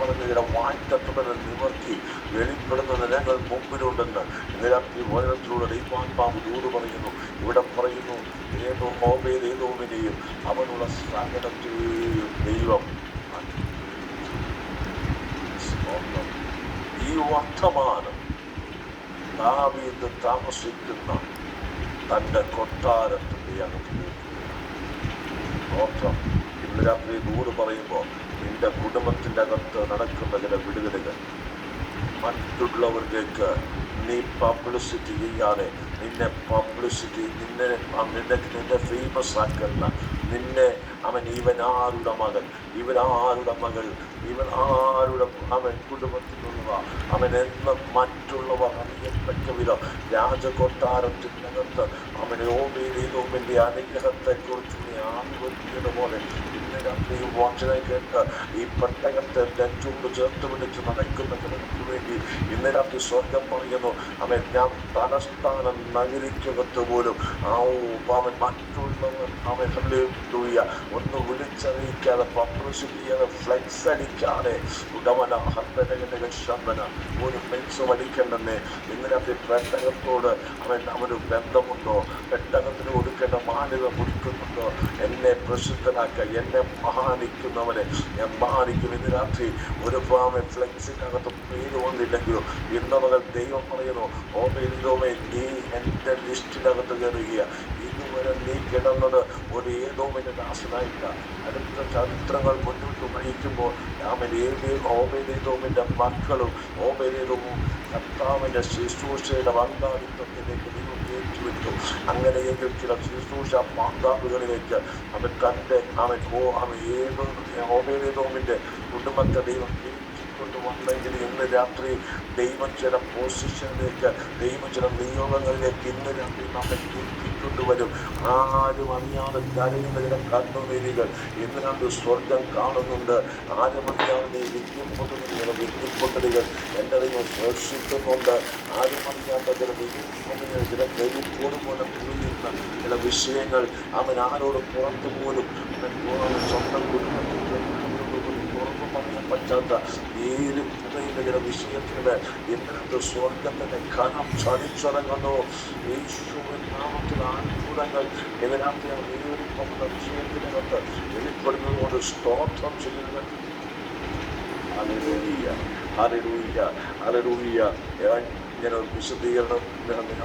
Speaker 2: പറഞ്ഞ വായ്ത്തത്തുടനെ നിവർത്തി വെളിപ്പെടുന്നത് ഞങ്ങൾ മുമ്പിലുണ്ടെന്ന് നിരത്തി വചനത്തിലൂടെ ദൈവാത്മാവ് ദൂത് പറയുന്നു. ഇവിടെ പറയുന്നു, ഏതോ ഏതോമിനെയും അവനുള്ള സകലത്തെയും ദൈവം. ഈ വർത്തമാനം ദാവീദ് താമസിക്കുന്ന തൻ്റെ കൊട്ടാരത്തിൻ്റെ അകത്തിലേക്ക് ഇന്ന് രാത്രി ദൂത് പറയുമ്പോൾ നിന്റെ കുടുംബത്തിൻ്റെ അകത്ത് നടക്കുന്ന ചില വിടുതലുകൾ മറ്റുള്ളവരിലേക്ക് നീ പബ്ലിസിറ്റി ചെയ്യാതെ നിന്നെ ഫേമസ് ആക്കുന്ന നിന്നെ ഇവനാരുടെ മകൻ, ഇവനാരുടെ മകൾ, ഇവനാരുടെ കുടുംബത്തിലുള്ള എന്ന മറ്റുള്ളവർ അറിയപ്പെട്ട വിധം രാജകൊട്ടാരത്തിനകത്ത് ഓമേലിന്റെ അനുഗ്രഹത്തെക്കുറിച്ച് നീ ആനുവദിച്ചതുപോലെ ഇന്ന് രാത്രി വാചനം കേട്ട് ഈ പെട്ടകത്തെ നെഞ്ചോട് ചേർത്ത് പിടിച്ച് നടക്കുന്നവർക്ക് വേണ്ടി ഇന്ന് രാത്രി സ്വർഗം പറയുന്നു, ഞാൻ തലസ്ഥാനം നഗരിക്കകത്ത് പോലും മറ്റുള്ളവർ ഒന്ന് വിളിച്ചറിയിക്കാതെ, പബ്ലിസിറ്റി ചെയ്യാതെ, ഫ്ലെക്സ് അടിക്കാതെ ഒരു ഫ്ലെക്സ് അടിക്കണ്ടെന്നേ. ഇന്ന് രാത്രി പെട്ടകത്തോട് അവന് ബന്ധമുണ്ടോ? പെട്ടകത്തിന് കൊടുക്കേണ്ട മാന്യത കൊടുക്കുന്നുണ്ടോ? എന്നെ പ്രസിദ്ധനാക്കുക, എന്നെ മഹാനിക്കുന്നവനെ ഞാൻ മഹാനിക്കും. ഇന്ന് രാത്രി ഒരു ഫ്ലെക്സിനകത്ത് പേര് വന്നില്ലെങ്കിലും ഇന്ന് മുതൽ ദൈവം പറയുന്നു, ഓമേ നീ എൻ്റെ ലിസ്റ്റിനകത്ത് കയറുക. ഇതുവരെ നീ കിടന്നത് ഒരു ഏതോമിന്റെ ദാസനായില്ല. അടുത്ത ചരിത്രങ്ങൾ മുന്നോട്ട് നയിക്കുമ്പോൾ ഓമേതോമിന്റെ മക്കളും ഓമേതോമും കർത്താവിന്റെ ശുശ്രൂഷയുടെ പങ്കാളിത്തത്തിലേക്ക് ദൈവം ഏറ്റുവിട്ടു. അങ്ങനെയെങ്കിൽ ചില ശുശ്രൂഷ മാതാവുകളിലേക്ക് ഓമേതോമിന്റെ കുടുംബത്തെ ദൈവം കൊണ്ടുവന്നെങ്കിൽ ഇന്ന് രാത്രി ദൈവം ചില പൊസിഷനിലേക്ക്, ദൈവം ചില നിയോഗങ്ങളിലേക്ക് ഇന്ന് രാത്രി നമ്മെ കൊണ്ടുവരും. ആരും അറിയാതെ കരയുന്ന ചില കണ്ണുനീരുകൾ ഇന്ന് രാത്രി സ്വർഗം കാണുന്നുണ്ട്. ആരും അറിയാതെ വിദ്യപ്പൊട്ടലുകൾ എൻ്റെ ദൈവം സ്പർശിക്കുന്നുണ്ട്. ആരും അറിയാത്ത ചില വിദ്യപ്പൊട്ടലുകൾ, ചില ദൈവത്തോട് പോലെ പുരിയുന്ന ചില വിഷയങ്ങൾ ആരോട് പുറത്തു പോലും സ്വന്തം കുടുംബത്തിൽ തുറന്നു പറയാൻ പറ്റാത്ത ഏത് ചില വിഷയത്തിന് ഇന്നത്തെ സ്വർഗത്തിന്റെ ഘനം ചടിച്ചിറങ്ങുന്നു. യേശുവിൻ നാമത്തിൽ അത്ഭുതങ്ങൾ ഇതിനകത്ത് നേരിടുന്ന വിഷയത്തിനകത്ത് വെളിപ്പെടുന്നത് കൊണ്ട് സ്തോത്രം ചെയ്യുന്നത്. ഞാൻ വിശദീകരണം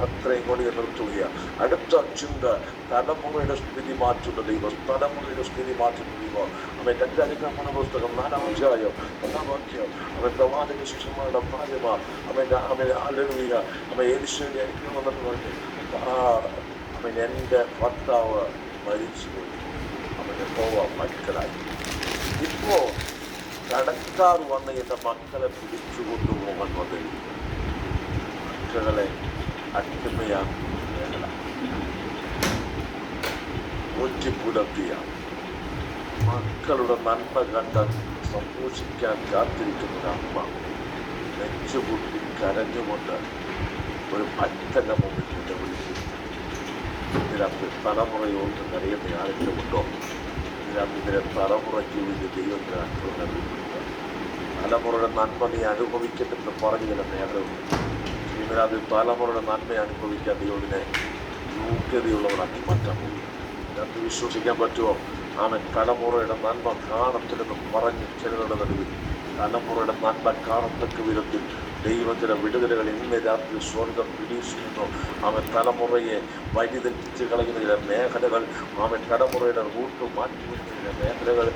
Speaker 2: അത്രയും കൂടി നിർത്തുക. അടുത്ത ചിന്ത, തലമുറയുടെ സ്ഥിതി മാറ്റുന്ന ദൈവം, തലമുറയുടെ സ്ഥിതി മാറ്റുന്ന ദൈവം. എൻ്റെ അനുഗ്രഹமான പുസ്തകം 4-ാം അധ്യായം 1-ാം വാക്യം. പ്രവാചക ശിഷ്യന്മാരുടെ ഭാര്യമാർ ഏലിശയുടെ അനുഗ്രഹം വന്നിട്ട് പറഞ്ഞു, എൻ്റെ ഭർത്താവ് മരിച്ചുപോയി, മക്കളായി. ഇപ്പോ കടക്കാർ വന്ന് എൻ്റെ മക്കളെ പിടിച്ചു കൊണ്ടുപോകാൻ വന്നിരിക്കും. മക്കളെ അടിമയാകുന്ന മേഖല. ഊറ്റിപ്പുലർത്തിയ മക്കളുടെ നന്മ കണ്ട് സന്തോഷിക്കാൻ കാത്തിരിക്കുന്ന ഒരു അമ്മ നെഞ്ചുപൊട്ടി കരഞ്ഞുകൊണ്ട് ഒരു ഭക്തന്റെ മുമ്പിൽ നിലവിളിക്കുന്നു. ഇതിനകത്ത് തലമുറയോട്ട് കരയുന്ന ആരെങ്കിലും ഉണ്ടോ? ഇതിനകത്ത് ഇതിനെ തലമുറയ്ക്ക് വേണ്ടി ദൈവത്തിന് അത്ഭുതം നൽകുന്നുണ്ട്. തലമുറയുടെ നന്മ നീ അനുഭവിക്കട്ടെന്ന് പറഞ്ഞു ചില നേരമുണ്ട്. ഇതിനകത്ത് തലമുറയുടെ നന്മ അനുഭവിക്കാൻ ദൈവത്തിനെ യോഗ്യതയുള്ളവരാക്കി മാറ്റാൻ പോകും. ഇതിനകത്ത് വിശ്വസിക്കാൻ പറ്റുമോ? അവൻ തലമുറയുടെ നന്മ കാണത്തില്ലെന്ന് പറഞ്ഞ് ചിലരുടെ നടുവിൽ തലമുറയുടെ നന്മ കാണത്തക്ക വിധത്തിൽ ദൈവത്തിൻ്റെ വിടുതലുകൾ ഇന്ന് രാത്രി സ്വർഗം വിടീക്ഷിക്കുന്നു. അവൻ തലമുറയെ വഴിതെറ്റിച്ച് കളയുന്ന ചില മേഖലകൾ, അവൻ തലമുറയുടെ റൂട്ട് മാറ്റിവെക്കുന്ന ചില മേഖലകൾ,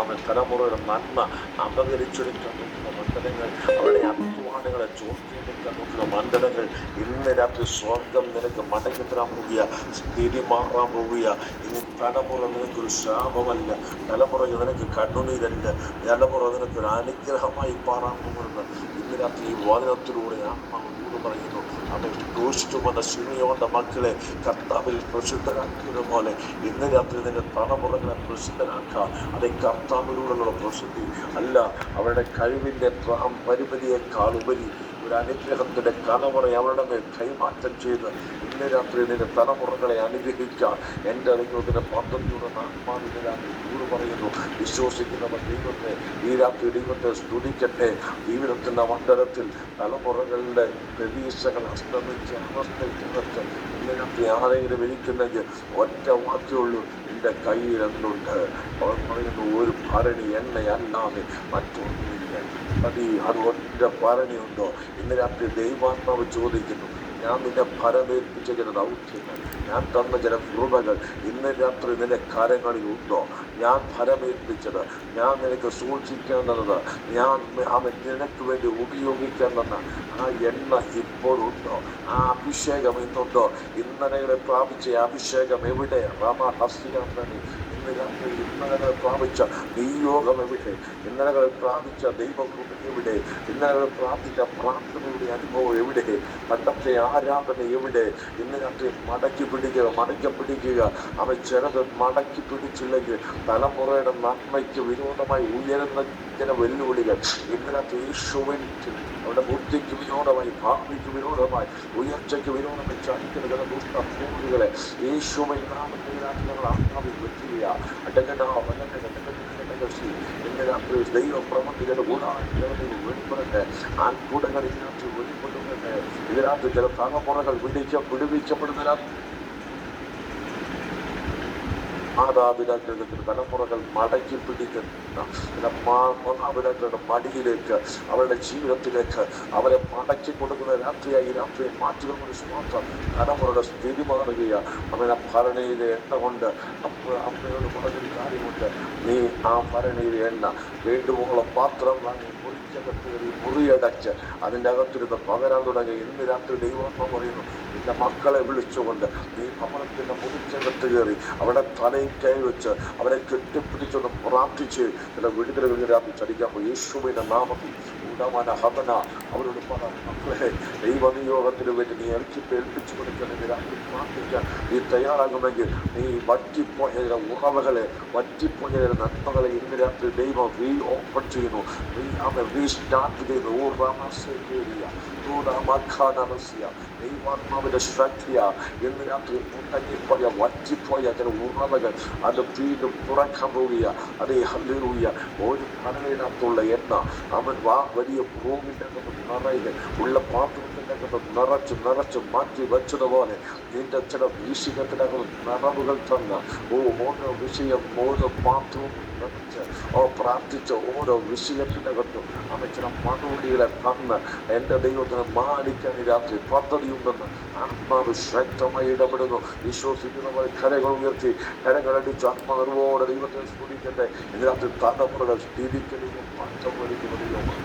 Speaker 2: അവൻ തലമുറയുടെ നന്മ അപകരിച്ചെടുക്കാൻ നോക്കുന്ന മണ്ഡലങ്ങൾ, അവരുടെ അധ്വാനങ്ങളെ ചോർത്തിയെടുക്കാൻ നോക്കുന്ന മണ്ഡലങ്ങൾ ഇന്ന് രാത്രി സ്വർഗം നിനക്ക് മടക്കി തരാൻ പോവുക, സ്ഥിതി മാറാൻ പോവുക. ഇനി തലമുറ നിനക്കൊരു ശാപമല്ല, തലമുറ നിനക്ക് കണ്ണുനീരല്ല, തലമുറ നിനക്കൊരു അനുഗ്രഹമായി മാറാൻ പോകുന്നത് ഇന്ന് രാത്രി ഈ വചനത്തിലൂടെ ആത്മാവ് പറയുന്നു. അവൻ ദോഷിച്ചുമെന്ന ശിമിയോന്റെ മക്കളെ കർത്താവിൽ പ്രസിദ്ധരാക്കിയത് പോലെ ഇന്ന് രാത്രി നിന്റെ തലമുറകളെ പ്രസിദ്ധരാക്കാം. അത് കർത്താവിലൂടെയുള്ള പ്രസിദ്ധി അല്ല, അവരുടെ കഴിവിൻ്റെ പരിമിതിയേക്കാൾ ഉപരി ഒരു അനുഗ്രഹത്തിൻ്റെ കലമുറ അവരുടെ മേൽ കൈമാറ്റം ചെയ്ത് ഇന്ന് രാത്രി നിന്റെ തലമുറകളെ അനുഗ്രഹിക്കാം. എൻ്റെ ദൈവത്തിൻ്റെ പദ്ധതിയുടെ ആത്മാവിനെ രാത്രി കൂട് പറയുന്നു. വിശ്വസിക്കുന്നവർ ദൈവത്തെ ഈ രാത്രി ദൈവത്തെ സ്തുതിക്കട്ടെ. ജീവിതത്തിൻ്റെ മണ്ഡലത്തിൽ തലമുറകളുടെ പ്രതീക്ഷകൾ അസ്തമിച്ച് അവസ്ഥയ്ക്കകത്ത് ഇന്ന് രാത്രി ആരെങ്കിലും ഇരിക്കുന്നെങ്കിൽ ഒറ്റ വാക്യമുള്ളൂ, എൻ്റെ കയ്യിൽ എന്തുണ്ട്? അവർ പറയുന്നു, ഒരു ഭരണി എണ്ണയല്ലാതെ മറ്റൊന്നുമില്ല. അത് ഒറ്റ ഭരണിയുണ്ടോ? ഇന്ന് രാത്രി ദൈവാത്മാവ് ചോദിക്കുന്നു, ഞാൻ നിന്നെ ഫലമേൽപ്പിച്ച ചില ദൗത്യങ്ങൾ, ഞാൻ തന്ന ചില കൃപകൾ ഇന്ന് രാത്രി നിന്റെ കരങ്ങളിൽ ഉണ്ടോ? ഞാൻ ഫലമേൽപ്പിച്ചത്, ഞാൻ നിനക്ക് സൂക്ഷിക്കേണ്ടത്, ഞാൻ നിനക്ക് വേണ്ടി ഉപയോഗിക്കേണ്ടെന്ന ആ എണ്ണ ഇപ്പോഴുണ്ടോ? ആ അഭിഷേകം ഇന്നുണ്ടോ? ഇന്നലെ പ്രാപിച്ച അഭിഷേകം എവിടെ? റമഹസ്യാന്തനി ഇന്ന് രാത്രി ഇന്നലെ പ്രാപിച്ച നിയോഗം എവിടെ? ഇന്നലെ പ്രാപിച്ച ദൈവകൃപ എവിടെ? ഇന്നലെ പ്രാപിച്ച പ്രാർത്ഥനയുടെ അനുഭവം എവിടെ? പണ്ടത്തെ ആരാധന എവിടെ? ഇന്ന് രാത്രി മടക്കി പിടിക്കുക. അവൻ ചിലത് മടക്കി പിടിച്ചില്ലെങ്കിൽ തലമുറയുടെ നന്മയ്ക്ക് വിരോധമായി ഉയരുന്ന ചില വെല്ലുവിളികൾ ഇന്ന് രാത്രി യേശുവിൻ അവരുടെ ബുദ്ധിക്ക് വിരോധമായി, ഭാവിക്ക് വിരോധമായി, ഉയർച്ചയ്ക്ക് വിരോധമായി ചലിക്കുന്ന ചില ദുഷ്ടഭൂമികളെ യേശുവിൻ നാമത്തിൽ ഞങ്ങൾ ആത്മാവിൽ വെക്കുക. ഇന്ന് രാത്രി ദൈവം പ്രവർത്തികളുടെ വെളിപ്പെടട്ടെ. ആൺകൂടങ്ങളിൽ രാത്രി വെളിപ്പെടുത്തട്ടെ. ഇതിനകത്ത് ചില തലമുറകൾ വിടുവിക്കപ്പെടുന്ന രാത്രി മാതാപിതാക്കളുടെ തലമുറകൾ മടക്കി പിടിക്കുന്ന മാതാപിതാക്കളുടെ മടിയിലേക്ക്, അവരുടെ ജീവിതത്തിലേക്ക് അവരെ മടക്കി കൊടുക്കുന്ന രാത്രിയായി ഈ രാത്രിയെ മാറ്റുന്ന വിശ്വാസം തലമുറയുടെ സ്ഥിതി മാറുകയാണ്. അവനെ ഭരണിയിലെ എണ്ണ കൊണ്ട് അമ്മയോട് പറഞ്ഞൊരു കാര്യമുണ്ട്, നീ ആ ഭരണിയിലെ എണ്ണ വേണ്ടുവോളം പാത്രം വാങ്ങി മുറിയടച്ച് അതിൻ്റെ അകത്തിരുന്ന് പകരാൻ തുടങ്ങി. ഇന്ന് രാത്രി ദൈവം പറയുന്നു, നിന്റെ മക്കളെ വിളിച്ചുകൊണ്ട് നീ ഭവനത്തിൻ്റെ മുറിച്ചകത്ത് കയറി അവരുടെ തലയിൽ കൈ വെച്ച് അവരെ കെട്ടിപ്പിടിച്ചൊന്ന് പ്രാർത്ഥിച്ച് ചില വിടുതലുകൾ രാത്രി ചടിക്കാൻ പോയി. യേശുവിൻ്റെ നാമത്തിൽ അവരോട് പറ, മക്കളെ ദൈവനിയോഗത്തിന് വേണ്ടി നീ ഏൽപ്പിച്ചു കൊടുക്കണമെങ്കിൽ രാത്രി പ്രാർത്ഥിക്കാൻ നീ തയ്യാറാകുമെങ്കിൽ നീ വറ്റിപ്പോയ ഉറവകളെ, വറ്റിപ്പോയ നന്മകളെ ഇന്ന് രാത്രി ദൈവം ഓപ്പൺ ചെയ്യുന്നു, റീസ്റ്റാർട്ട് ചെയ്യുന്നു. ദൈവാത്മാവിന്റെ ശക്തിയ ഇന്ന് രാത്രി മുട്ടങ്ങിപ്പോയ വറ്റിപ്പോയ ചില ഉറവകൾ അത് വീണ്ടും തുറക്കാൻ പോവുക. അതേ ഹല്ലേലൂയ. ഒരു ഭരണയിനകത്തുള്ള എണ്ണ അവൻ വലിയ ഭൂമിൻ്റെ നിറയുക ഉള്ള പാത്രത്തിൻ്റെ നിറച്ച് മാറ്റി വെച്ചതുപോലെ നിന്റെ ചില വീശികത്തിനകത്ത് നിറവുകൾ തന്ന ഓരോ വിഷയം, ഓരോ പാത്രവും പ്രാർത്ഥിച്ച ഓരോ വിഷയത്തിനകത്തും അവൻ ചില മറുപടികളെ തന്ന് എൻ്റെ ദൈവത്തിന് മാനിക്കാൻ ഈ രാത്രി പദ്ധതിയുണ്ടെന്ന് ആത്മാവ് ശക്തമായി ഇടപെടുന്നു. വിശ്വസിക്കുന്നവർ കരകൾ ഉയർത്തി കരങ്ങളടിച്ച് ആത്മാവോടെ ദൈവത്തെ സ്തുതിക്കട്ടെ. ഇന്ന് രാത്രി തലമുറകൾ സ്ഥിതിക്കലിനും മാറ്റം വരുത്തുന്നതിനുമാണ്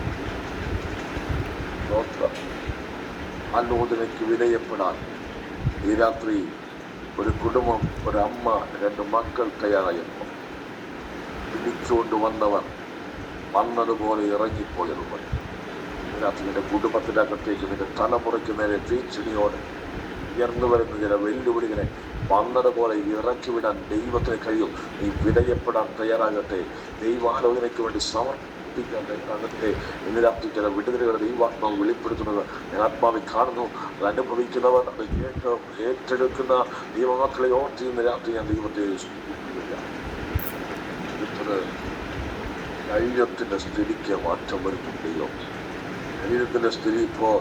Speaker 2: ആലോചനയ്ക്ക് വിധേയപ്പെടാൻ ഈ രാത്രി ഒരു കുടുംബം, ഒരമ്മ, 2 മക്കൾ തയ്യാറായപ്പോൾ പിടിച്ചുകൊണ്ട് വന്നവർ വന്നതുപോലെ ഇറങ്ങിപ്പോയതുപോലെ ഇതിനകത്ത് നിന്റെ കുടുംബത്തിൻ്റെ അകത്തേക്ക്, നിന്റെ തലമുറയ്ക്ക് നേരെ തീച്ചിടിയോടെ ഉയർന്നു വരുന്ന ചില വെല്ലുവിളികളെ വന്നതുപോലെ ഇറക്കി വിടാൻ ദൈവത്തിന് കഴിയും. നീ വിധേയപ്പെടാൻ തയ്യാറാകട്ടെ. ദൈവാലോചനയ്ക്ക് വേണ്ടി സമർപ്പിക്കാൻ തയ്യാറാകട്ടെ. ഇന്ന് രാത്രി ചില വിടുതലുകളെ ദൈവാത്മാവ് വെളിപ്പെടുത്തുന്നത് ഞാൻ ആത്മാവിൽ കാണുന്നു. അത് അനുഭവിക്കുന്നവർ, അത് ഏറ്റെടുക്കുന്ന ദൈവമക്കളെ ഓർത്ത് ഇന്ന് രാത്രി ഞാൻ ദൈവത്തെ ശരീരത്തിന്റെ സ്ഥിതിക്ക് മാറ്റം വരുത്തും ദൈവം. ശരീരത്തിന്റെ സ്ഥിതി ഇപ്പോൾ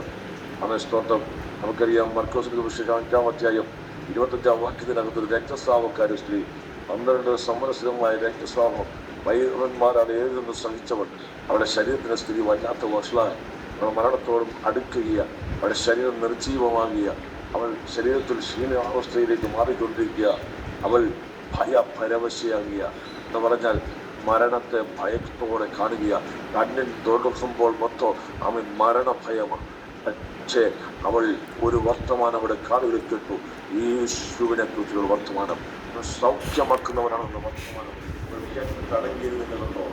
Speaker 2: സ്തോത്രം. നമുക്കറിയാം മർക്കോസിന്റെ വിശേഷം 5-ാം അധ്യായം 25-ാം വാക്യത്തിനകത്തൊരു രക്തസ്രാവക്കാരി സ്ത്രീ, 12 സംവത്സരമായ രക്തസ്രാവം, വൈദ്യന്മാരാൽ ഏതെന്ന് സഹിച്ചവൾ, അവരുടെ ശരീരത്തിന്റെ സ്ഥിതി വല്ലാത്ത വഷളായി അവൾ മരണത്തോടും അടുക്കുകയാണ്. അവളുടെ ശരീരം നിർജീവമാകുക, അവൾ ശരീരത്തിൽ ക്ഷീണാവസ്ഥയിലേക്ക് മാറിക്കൊണ്ടിരിക്കുക, അവൾ ഭയപരവശയാകുക എന്ന് പറഞ്ഞാൽ മരണത്തെ ഭയത്തോടെ കാണുക. കണ്ണിൽ തുറക്കുമ്പോൾ മൊത്തം അവൻ മരണഭയമാണ്. പക്ഷേ അവൾ ഒരു വർത്തമാനം അവിടെ കാതുകളിൽ കേട്ടു. യേശുവിനെ കുറിച്ചുള്ള വർത്തമാനം, സൗഖ്യമാക്കുന്നവനാണെന്ന വർത്തമാനം. അടങ്ങിയിരുന്നുണ്ടോ?